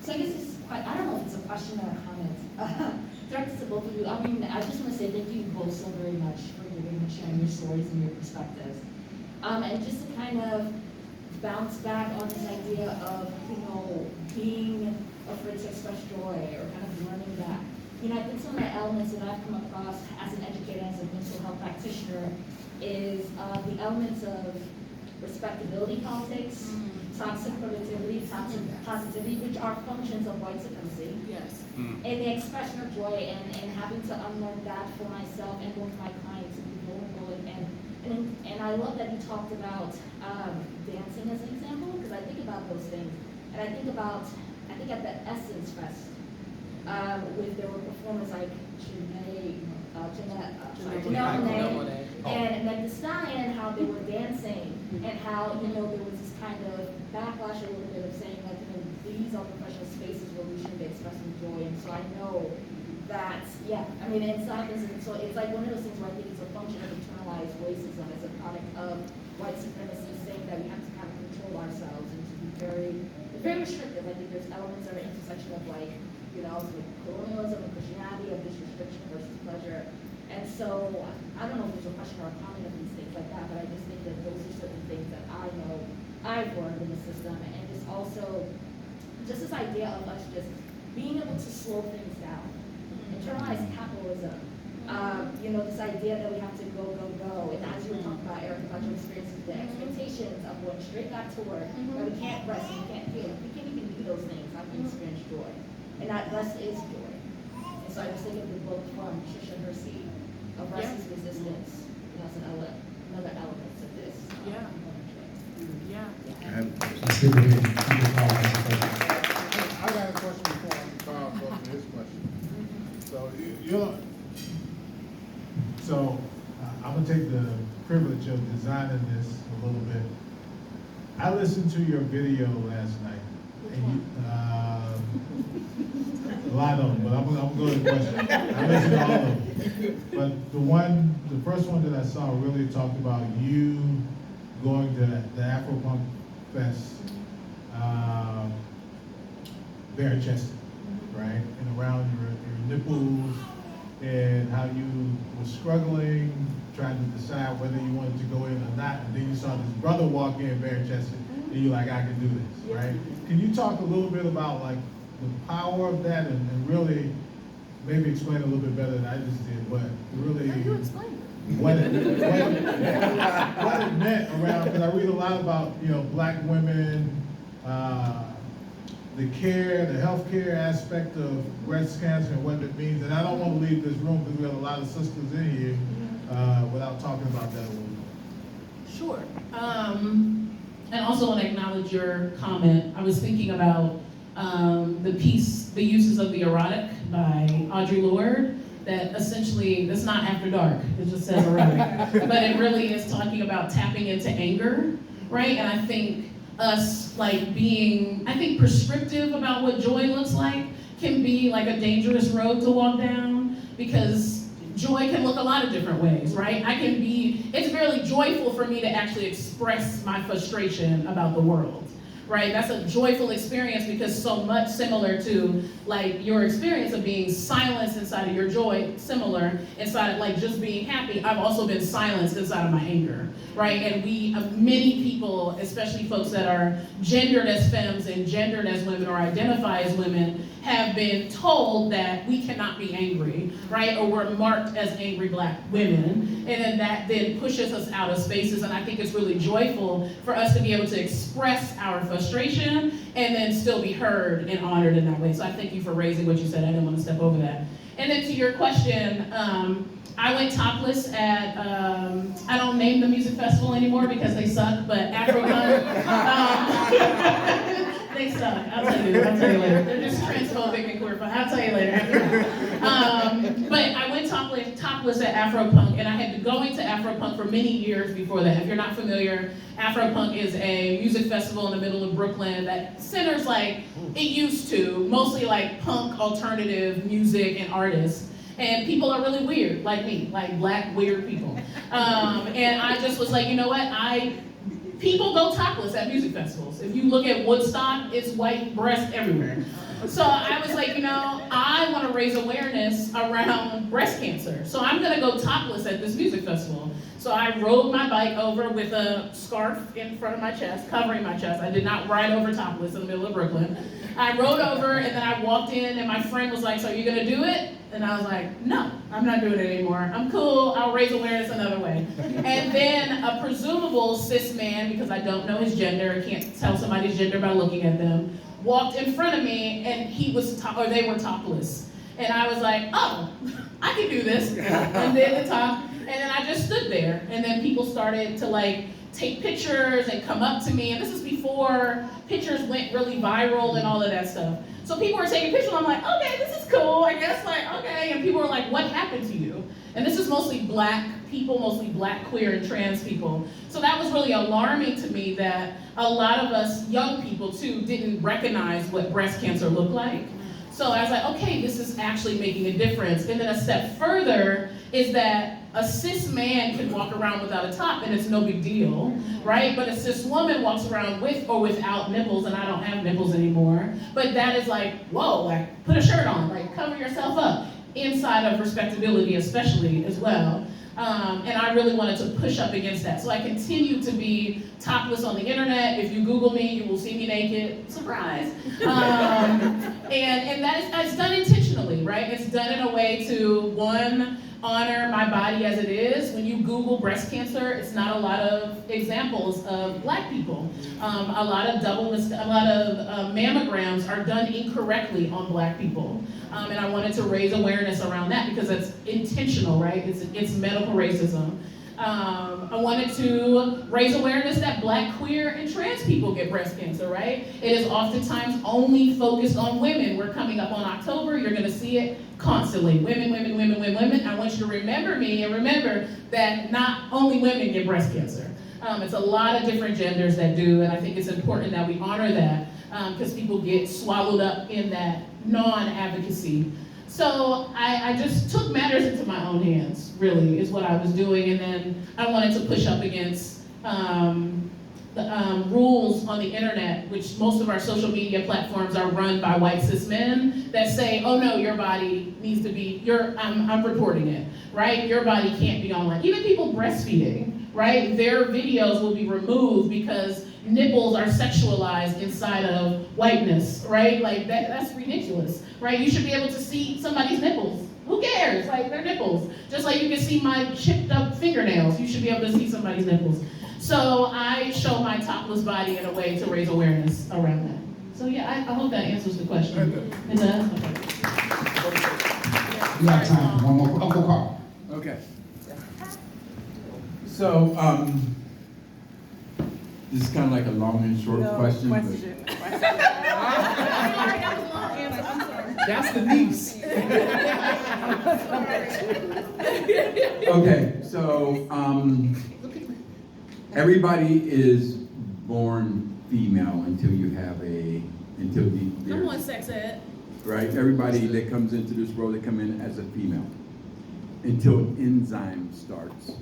So I guess this is quite, I don't know if it's a question or a comment. Directed to both of you. I mean, I just want to say thank you both so very much for giving and sharing your stories and your perspectives. And just to kind of bounce back on this idea of, being afraid to express joy or kind of learning that. I think some of the elements that I've come across as an educator, as a mental health practitioner, is the elements of respectability politics, toxic productivity, toxic positivity, which are functions of white supremacy. Yes. And the expression of joy and having to unlearn that for myself and with my clients and be vulnerable. And I love that you talked about dancing as an example, because I think about those things. And I think at the Essence Fest, with there were performers like Janelle Monáe and Meg Thee Stallion, how they were dancing, and how, there was this kind of backlash a little bit of saying, like, these are professional spaces where we should be expressing joy. And so I know that, it's not this, so it's like one of those things where I think it's a function of internalized racism as a product of white supremacy, saying that we have to kind of control ourselves and to be very restrictive. I think there's elements that are intersection of, like, colonialism and Christianity, of this restriction versus pleasure. And so, I don't know if there's a question or a comment of these things like that, but I just think that those are certain things that I know I've learned in the system. And just also, just this idea of us just being able to slow things down. Internalized capitalism, this idea that we have to go. And as you were talking about, Eric, about your experiences, the expectations of going straight back to work, that we can't rest, and we can't feel, we can't even do those things, how can we experience joy? And that rest is joy. And so I just think of the book from Trisha Hersey, of Rest is Resistance. That's another element to this. Yeah. Let's give it a question. I got a question before Carl goes to his question. So I'm gonna take the privilege of designing this a little bit. I listened to your video last night, and a lot of them, but I'm gonna go to the question. I listened to all of them, but the first one that I saw really talked about you going to the Afropunk Fest, bare chested, right, and around your nipples, and how you were struggling, trying to decide whether you wanted to go in or not, and then you saw this brother walk in bare chested, and you're like, I can do this, right? Can you talk a little bit about, like, the power of that, and really maybe explain a little bit better than I just did, but really what it meant around, because I read a lot about, black women, the care, the healthcare aspect of breast cancer and what it means. And I don't want to leave this room, because we have a lot of sisters in here, without talking about that a little bit. Sure. And also want to acknowledge your comment. I was thinking about the piece, The Uses of the Erotic by Audre Lorde, that essentially, it's not After Dark, it just says erotic, but it really is talking about tapping into anger, right? And I think us being prescriptive about what joy looks like can be like a dangerous road to walk down, because joy can look a lot of different ways, right? It's really joyful for me to actually express my frustration about the world, right? That's a joyful experience, because so much similar to your experience of being silenced inside of your joy, similar inside of just being happy, I've also been silenced inside of my anger, right? And many people, especially folks that are gendered as femmes and gendered as women or identify as women, have been told that we cannot be angry, right? Or we're marked as angry black women. And then that then pushes us out of spaces. And I think it's really joyful for us to be able to express our frustration and then still be heard and honored in that way. So I thank you for raising what you said. I didn't want to step over that. And then to your question, I went topless at, I don't name the music festival anymore because they suck, but Afropunk, they suck. I'll tell you later. They're just transphobic and queer, but I'll tell you later. at Afropunk, and I had been going to Afropunk for many years before that. If you're not familiar, Afropunk is a music festival in the middle of Brooklyn that centers like it used to, mostly like punk, alternative music and artists. And people are really weird, like me, like black weird people. And I just was like, you know what? People go topless at music festivals. If you look at Woodstock, it's white breasts everywhere. So I was like, you know, I want to raise awareness around breast cancer. So I'm gonna go topless at this music festival. So I rode my bike over with a scarf in front of my chest, covering my chest. I did not ride over topless in the middle of Brooklyn. I rode over and then I walked in and my friend was like, so are you gonna do it? And I was like, no, I'm not doing it anymore. I'm cool, I'll raise awareness another way. And then a presumable cis man, because I don't know his gender, I can't tell somebody's gender by looking at them, walked in front of me and they were topless. And I was like, oh, I can do this. And did the top, and then I just stood there. And then people started to like take pictures and come up to me. And this is before pictures went really viral and all of that stuff. So people were taking pictures, and I'm like, okay, this is cool, I guess, like, okay. And people were like, what happened to you? And this is mostly black people, mostly black, queer, and trans people. So that was really alarming to me that a lot of us young people too didn't recognize what breast cancer looked like. So I was like, okay, this is actually making a difference. And then a step further is that a cis man can walk around without a top and it's no big deal, right? But a cis woman walks around with or without nipples, and I don't have nipples anymore. But that is like, whoa, like put a shirt on, like cover yourself up, inside of respectability especially as well. And I really wanted to push up against that. So I continue to be topless on the internet. If you Google me, you will see me naked. Surprise. And that is, it's done intentionally, right? It's done in a way to, one, honor my body as it is. When you Google breast cancer, it's not a lot of examples of black people. A lot of mammograms are done incorrectly on black people. And I wanted to raise awareness around that because it's intentional, right? It's medical racism. I wanted to raise awareness that black, queer, and trans people get breast cancer, right? It is oftentimes only focused on women. We're coming up on October, you're gonna see it constantly. Women, women, women, women, women. I want you to remember me and remember that not only women get breast cancer. It's a lot of different genders that do, and I think it's important that we honor that because people get swallowed up in that non-advocacy. So I just took matters into my own hands, really, is what I was doing. And then I wanted to push up against the rules on the internet, which most of our social media platforms are run by white cis men that say, oh no, your body needs to be, I'm reporting it, right? Your body can't be online. Even people breastfeeding, right? Their videos will be removed because nipples are sexualized inside of whiteness, right? Like that's ridiculous, right? You should be able to see somebody's nipples. Who cares? Like they're nipples. Just like you can see my chipped up fingernails, you should be able to see somebody's nipples. So I show my topless body in a way to raise awareness around that. So yeah, I hope that answers the question. It does? Okay. We have time for one more. Uncle Carl. Okay. So, this is kind of like a long and short question. That's the niece. Okay, so everybody is born female until Come on, sex ed. right? Everybody that comes into this world, they come in as a female until an enzyme starts,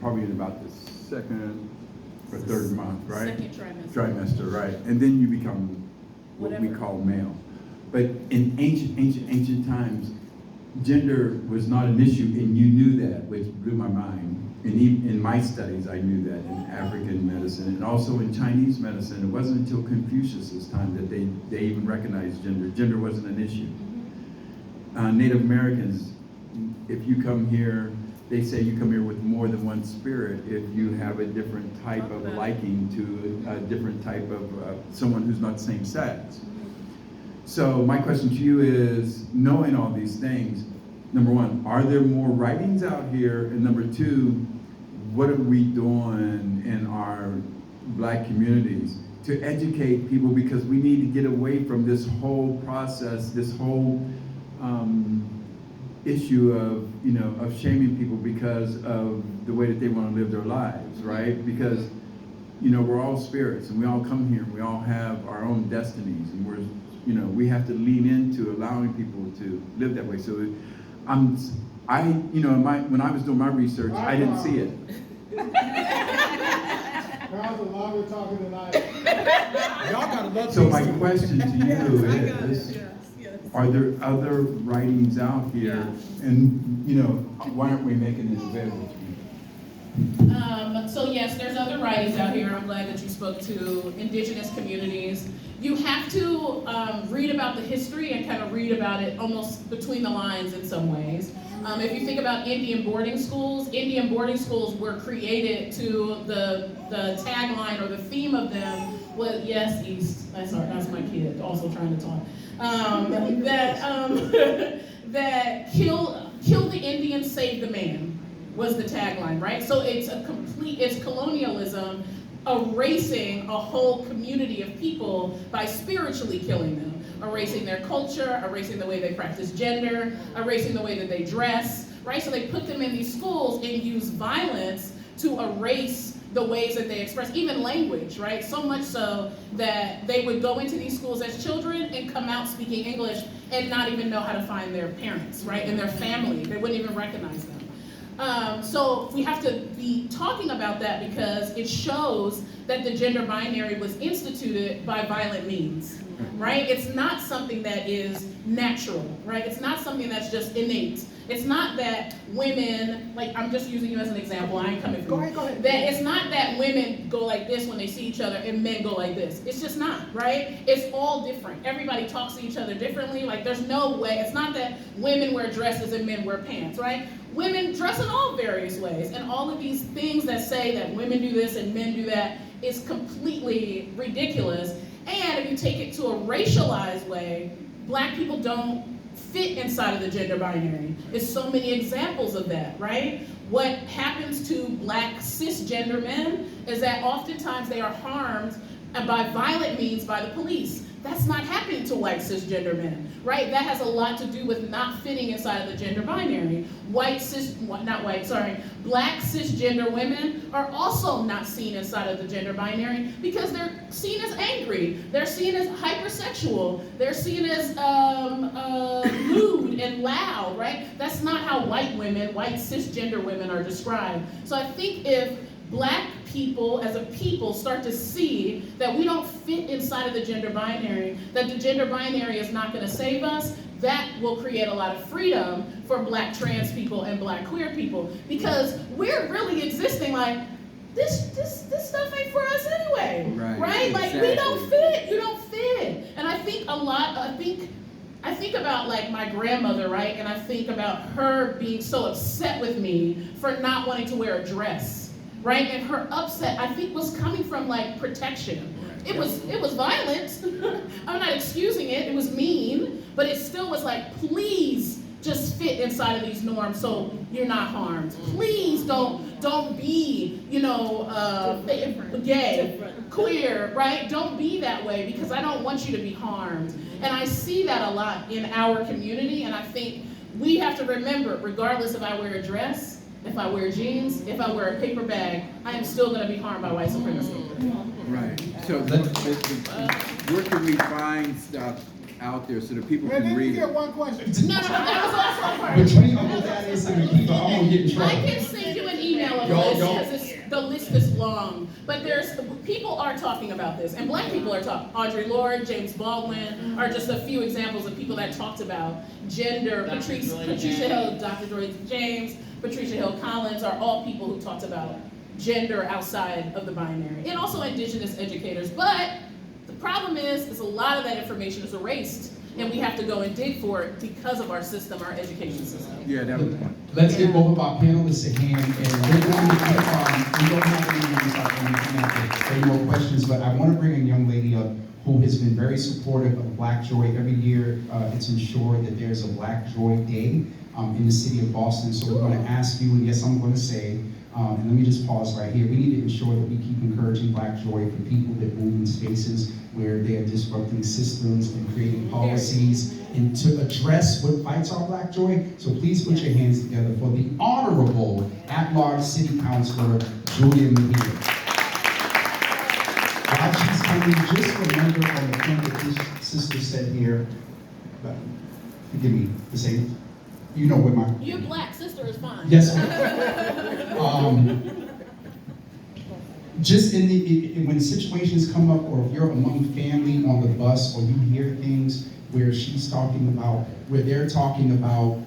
probably in about the second or third month, right? Second trimester. Trimester, right? And then you become what we call male. But in ancient times, gender was not an issue, and you knew that, which blew my mind. And even in my studies, I knew that in African medicine, and also in Chinese medicine. It wasn't until Confucius's time that they even recognized gender. Gender wasn't an issue. Native Americans, if you come here, they say you come here with more than one spirit if you have a different type of liking to a different type of someone who's not same sex. So my question to you is, knowing all these things, number one, are there more writings out here? And number two, what are we doing in our black communities to educate people? Because we need to get away from this whole process, this whole issue of, you know, of shaming people because of the way that they want to live their lives, right? Because, you know, we're all spirits and we all come here and we all have our own destinies, and we're, you know, we have to lean into allowing people to live that way. So you know, when I was doing my research, I didn't see it. Carl's a longer talking than I am. Y'all gotta love So these my two. question to you is, are there other writings out here? And, you know, why aren't we making it available to people? So yes, there's other writings out here. I'm glad that you spoke to indigenous communities. You have to read about the history and kind of read about it almost between the lines in some ways. If you think about Indian boarding schools were created to the tagline or the theme of them was, yes, East, that's my kid also trying to talk. That kill the Indian, save the man was the tagline, right? So it's colonialism erasing a whole community of people by spiritually killing them, erasing their culture, erasing the way they practice gender, erasing the way that they dress, right? So they put them in these schools and use violence to erase the ways that they express, even language, right? So much so that they would go into these schools as children and come out speaking English and not even know how to find their parents, right? And their family, they wouldn't even recognize them. So we have to be talking about that because it shows that the gender binary was instituted by violent means, right? It's not something that is natural, right? It's not something that's just innate. It's not that women, like I'm just using you as an example, I ain't coming from you. Go ahead. That it's not that women go like this when they see each other and men go like this. It's just not, right? It's all different. Everybody talks to each other differently. Like there's no way, it's not that women wear dresses and men wear pants, right? Women dress in all various ways, and all of these things that say that women do this and men do that is completely ridiculous. And if you take it to a racialized way, Black people don't fit inside of the gender binary. There's so many examples of that, right? What happens to Black cisgender men is that oftentimes they are harmed by violent means by the police. That's not happening to white cisgender men, right? That has a lot to do with not fitting inside of the gender binary. Black cisgender women are also not seen inside of the gender binary because they're seen as angry. They're seen as hypersexual. They're seen as lewd and loud, right? That's not how white cisgender women are described. So I think if Black people as a people start to see that we don't fit inside of the gender binary, that the gender binary is not going to save us, that will create a lot of freedom for Black trans people and Black queer people, because we're really existing like this stuff ain't for us anyway, right? Like we don't fit, you don't fit. And I think I think about like my grandmother, right? And I think about her being so upset with me for not wanting to wear a dress. Right, and her upset, I think, was coming from like protection. It was violent. I'm not excusing it. It was mean, but it still was like, please just fit inside of these norms so you're not harmed. Please don't be, gay, queer, right? Don't be that way because I don't want you to be harmed. And I see that a lot in our community, and I think we have to remember, regardless if I wear a dress, if I wear jeans, if I wear a paper bag, I am still going to be harmed by white supremacy. Right. So where can we find stuff out there so that people Man, can let me read get it? one question. No, that was also a part. Between Uncle Thaddeus and Akiva, I'm gonna get in I trouble. can send you an email of Y'all- this because the list is long. But people are talking about this, and Black people are talking. Audre Lorde, James Baldwin are just a few examples of people that talked about gender. Patricia Hill, Dr. Joy James, Patricia Hill Collins are all people who talked about gender outside of the binary, and also indigenous educators. But the problem is a lot of that information is erased, and we have to go and dig for it because of our system, our education system. Yeah, that was one. Let's get both of our panelists a hand, and we're going to keep we don't have any names out there, we can have any more questions, but I want to bring a young lady up who has been very supportive of Black Joy. Every year, it's ensured that there's a Black Joy Day in the city of Boston. So we're going to ask you, and yes, I'm going to say, And let me just pause right here. We need to ensure that we keep encouraging Black joy for people that move in spaces where they are disrupting systems and creating policies and to address what fights our Black joy. So please put your hands together for the Honorable at-large City Councilor, Julia Mejia. While she's coming, just remember on the point that this sister said here, but forgive me, the same, you know what my... Your Black sister is fine. Yes, ma'am. Just when situations come up, or if you're among family on the bus, or you hear things where they're talking about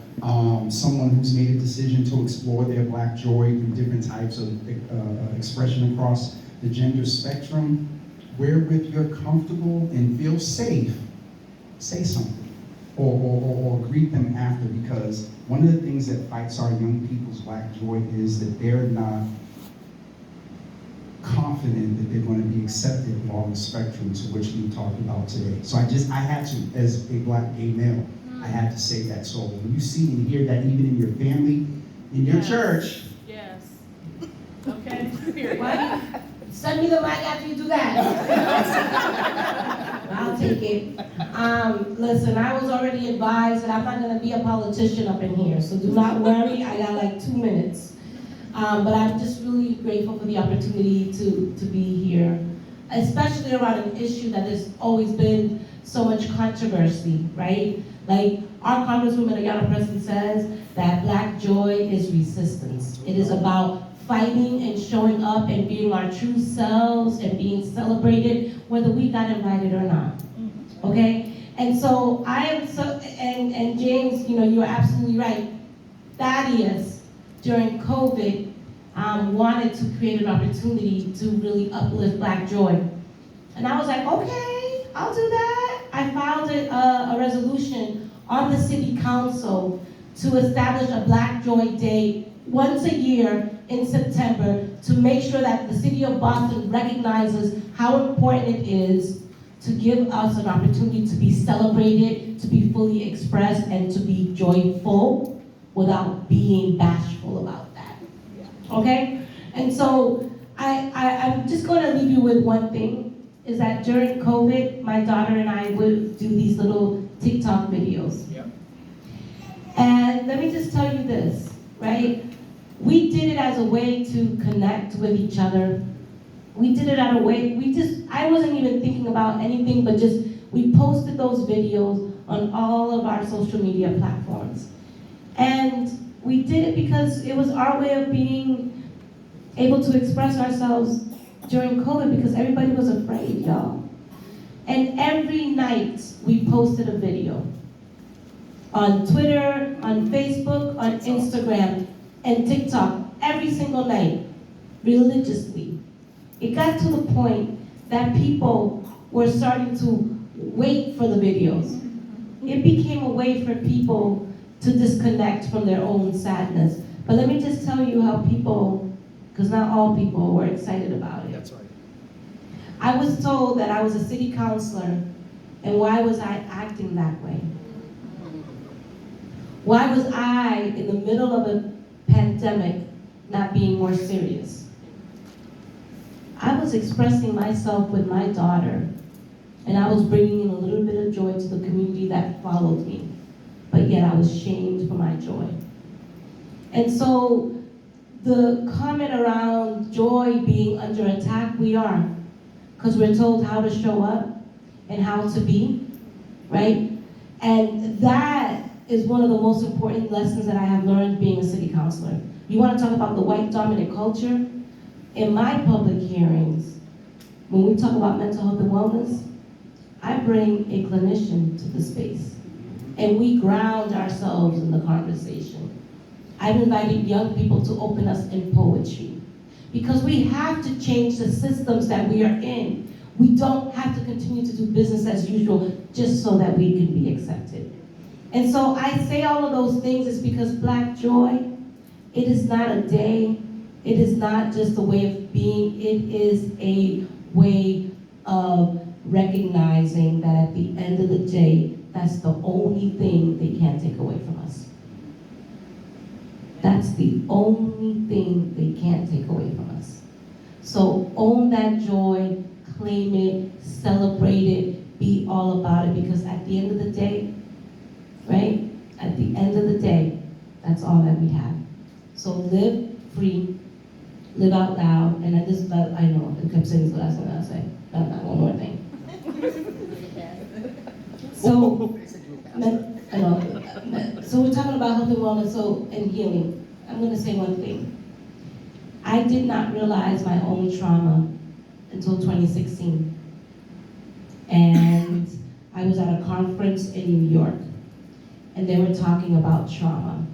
someone who's made a decision to explore their Black joy through different types of expression across the gender spectrum, wherewith you're comfortable and feel safe, say something. Or greet them after, because one of the things that fights our young people's Black joy is that they're not confident that they're going to be accepted along the spectrum to which we talked about today. So I had to, as a Black gay male, I had to say that. So when you see and hear that even in your family, in your church. Yes. Okay. Period. What? Send me the mic after you do that. I'll take it. Listen, I was already advised that I'm not gonna be a politician up in here, so do not worry, I got like 2 minutes. But I'm just really grateful for the opportunity to be here, especially around an issue that has always been so much controversy, right? Like our Congresswoman Ayanna Pressley says that Black joy is resistance. It is about fighting and showing up and being our true selves and being celebrated, whether we got invited or not. Okay? And so and James, you're absolutely right. Thaddeus, during COVID, wanted to create an opportunity to really uplift Black joy. And I was like, okay, I'll do that. I filed a resolution on the city council to establish a Black Joy Day once a year in September to make sure that the city of Boston recognizes how important it is to give us an opportunity to be celebrated, to be fully expressed, and to be joyful without being bashful about that. Okay? And so I'm just going to leave you with one thing, is that during COVID, my daughter and I would do these little TikTok videos. Yep. And let me just tell you this, right? We did it as a way to connect with each other. We did it as a way, I wasn't even thinking about anything, but we posted those videos on all of our social media platforms. And we did it because it was our way of being able to express ourselves during COVID, because everybody was afraid, y'all. And every night we posted a video on Twitter, on Facebook, on Instagram, and TikTok every single night, religiously. It got to the point that people were starting to wait for the videos. It became a way for people to disconnect from their own sadness. But let me just tell you how people, because not all people were excited about it. That's right. I was told that I was a city councilor, and why was I acting that way? Why was I, in the middle of a pandemic, not being more serious? I was expressing myself with my daughter, and I was bringing in a little bit of joy to the community that followed me, but yet I was shamed for my joy. And so the comment around joy being under attack, we are, because we're told how to show up and how to be, right? And that is one of the most important lessons that I have learned being a city councilor. You want to talk about the white dominant culture? In my public hearings, when we talk about mental health and wellness, I bring a clinician to the space, and we ground ourselves in the conversation. I've invited young people to open us in poetry, because we have to change the systems that we are in. We don't have to continue to do business as usual just so that we can be accepted. And so I say all of those things is because Black joy, it is not a day, it is not just a way of being, it is a way of recognizing that at the end of the day, that's the only thing they can't take away from us. That's the only thing they can't take away from us. So own that joy, claim it, celebrate it, be all about it, because at the end of the day, right? At the end of the day, that's all that we have. So live free, live out loud, and I know, I kept saying this the last thing I'll say, but one more thing. So, so we're talking about health and wellness and healing. I'm gonna say one thing. I did not realize my own trauma until 2016. And I was at a conference in New York, and they were talking about trauma.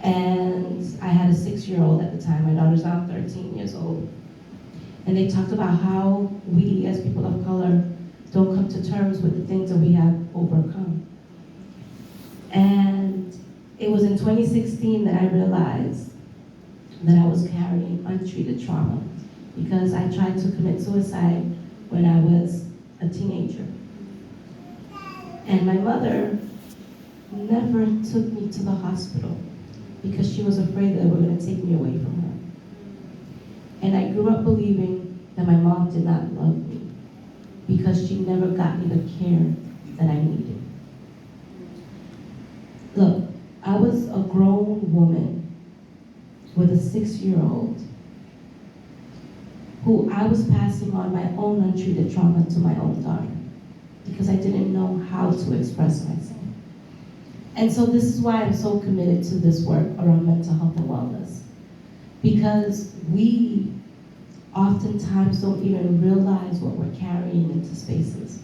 And I had a 6-year-old at the time, my daughter's now 13 years old. And they talked about how we as people of color don't come to terms with the things that we have overcome. And it was in 2016 that I realized that I was carrying untreated trauma because I tried to commit suicide when I was a teenager. And my mother never took me to the hospital because she was afraid that they were going to take me away from her. And I grew up believing that my mom did not love me because she never got me the care that I needed. Look, I was a grown woman with a 6-year-old who I was passing on my own untreated trauma to my own daughter because I didn't know how to express myself. And so this is why I'm so committed to this work around mental health and wellness, because we oftentimes don't even realize what we're carrying into spaces.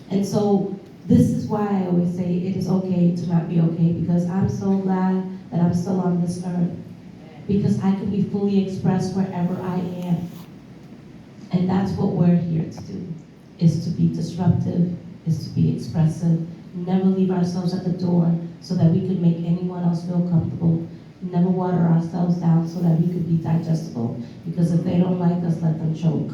And so this is why I always say it is okay to not be okay, because I'm so glad that I'm still on this earth, because I can be fully expressed wherever I am. And that's what we're here to do, is to be disruptive, is to be expressive, never leave ourselves at the door so that we could make anyone else feel comfortable, never water ourselves down so that we could be digestible, because if they don't like us, let them choke.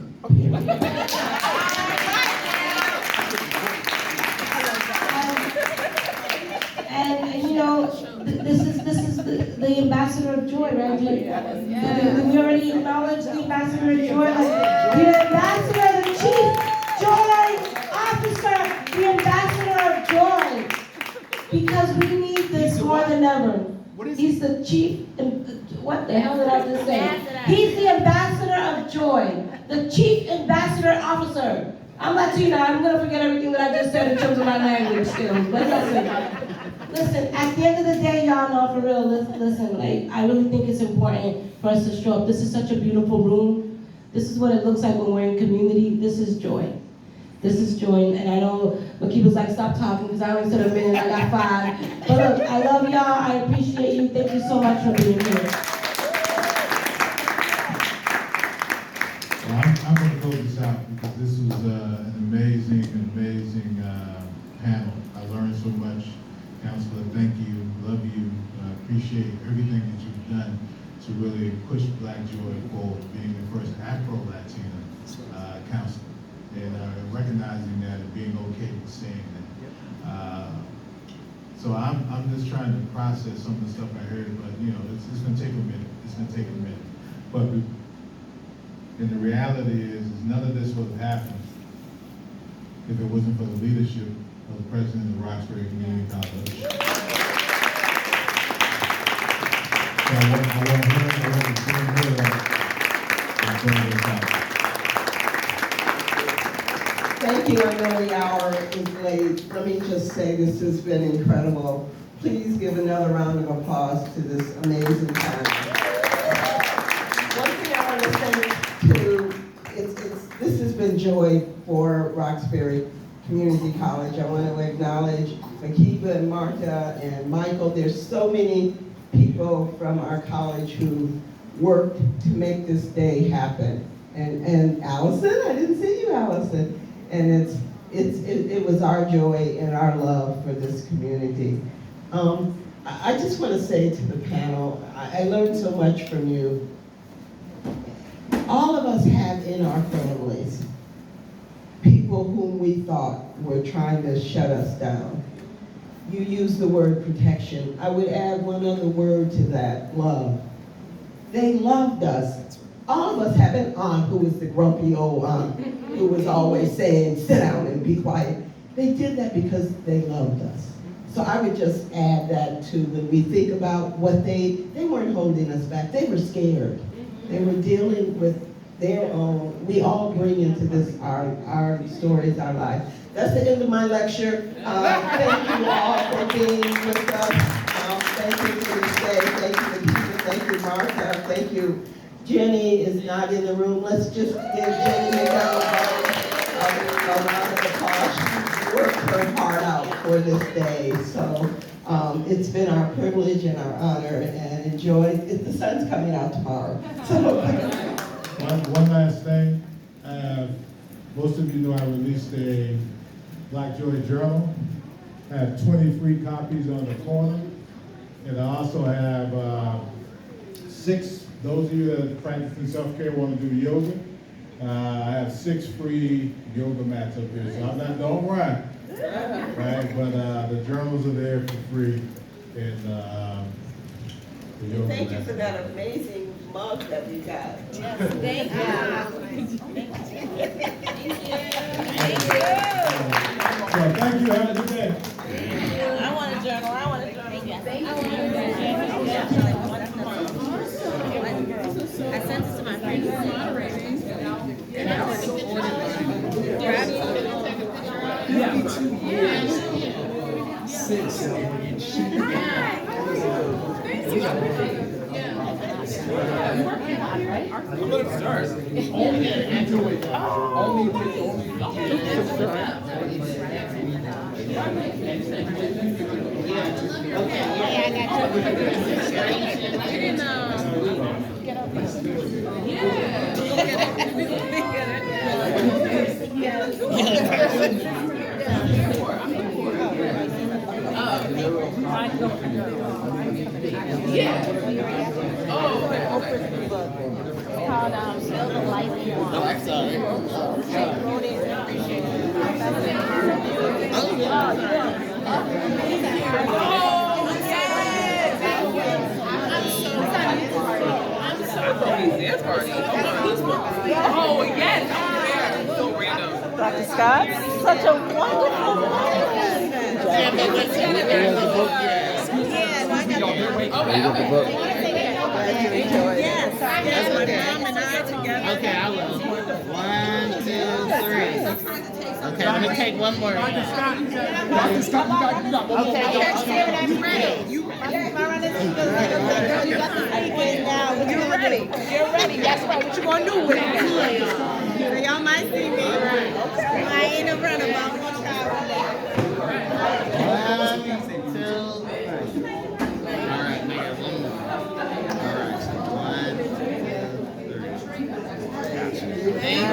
And you know, this is the ambassador of joy, right? We already acknowledged the ambassador of joy, like the ambassador, the chief joy officer, the ambassador of joy, because we need this more than ever. He's the chief, what the hell did I just say? He's the ambassador of joy, the chief ambassador officer. I'm Latina, I'm gonna forget everything that I just said in terms of my language skills, but listen, at the end of the day, y'all know for real, listen, like, I really think it's important for us to show up. This is such a beautiful room. This is what it looks like when we're in community. This is joy. This is joy, and I know Makiba's like, stop talking, because I only said a minute, I got 5. But look, I love y'all, I appreciate you, thank you so much for being here. Well, I'm going to close this out because this was an amazing panel. I learned so much. Counselor, thank you, love you, appreciate everything that you've done to really push Black Joy forward, being the first Afro-Latina counselor, and recognizing that and being okay with saying that. So I'm just trying to process some of the stuff I heard, but you know, it's going to take a minute. It's going to take a minute. But and the reality is none of this would have happened if it wasn't for the leadership of the president of the Roxbury Community College. So I want her to bring this out. Thank you. I know the hour is late. Let me just say this has been incredible. Please give another round of applause to this amazing panel. One thing I want to say too, this has been joy for Roxbury Community College. I want to acknowledge Makiba and Martha and Michael. There's so many people from our college who worked to make this day happen. And Allison, I didn't see you, Allison. And it was our joy and our love for this community. I just want to say to the panel, I learned so much from you. All of us have in our families people whom we thought were trying to shut us down. You use the word protection. I would add one other word to that, love. They loved us. All of us have an aunt who was the grumpy old aunt who was always saying, sit down and be quiet. They did that because they loved us. So I would just add that to when we think about what they weren't holding us back. They were scared. They were dealing with their own. We all bring into this our stories, our lives. That's the end of my lecture. Thank you all for being with us. Thank you for the stage. Thank you to Peter. Thank you, Martha. Thank you. Jenny is not in the room. Let's just give Jenny McDonald a round of applause. She worked her heart out for this day. So it's been our privilege and our honor and enjoy. The sun's coming out tomorrow. So One last thing. Most of you know I released a Black Joy Journal. I have 20 free copies on the corner. And I also have 6, those of you that are practicing self-care want to do yoga. I have 6 free yoga mats up here. So I'm not, don't run. Right? But the journals are there for free. And the yoga thank you mats. for that amazing mug that we got. Yes, thank you. So thank you. Have a good day. I want a journal. I want a journal. I sent it to my friend. Oh, yes, I'm there. So random. Dr. Scott, such a wonderful moment. Yes, my mom and I together. Okay, I will. 1, 2, 3. Okay, let me take one more. Dr. Scott, you got one more. Okay, That's ready. You got the speaking now. You're ready. You're ready. That's right. What you gonna do with it? So y'all might see me. I ain't a runner, but I'm gonna try one day. 1, 2, 3. All right, now got one more. All right, so 1, 2, 3. Gotcha. Thank you.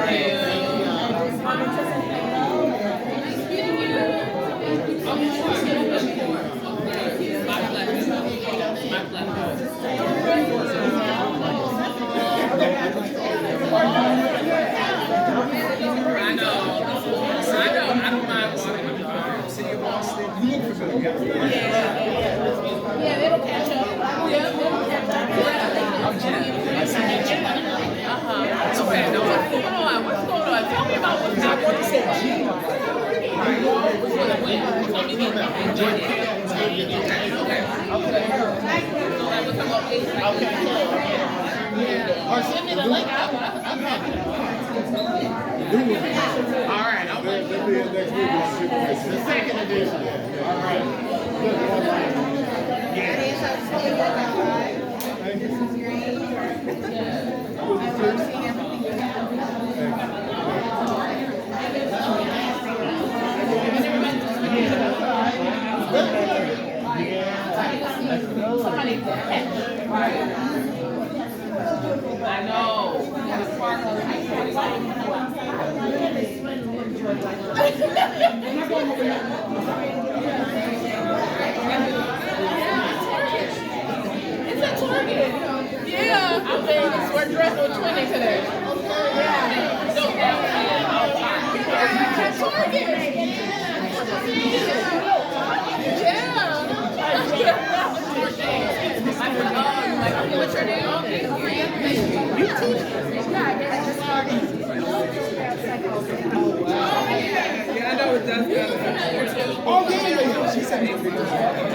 Or send me the link. I'm happy. All right, I'm ready. The second edition. All right. I know. It's at Target. Yeah, I think we're dressed with 20 today. Yeah. So, at Target. Yeah. Oh, yeah, she said.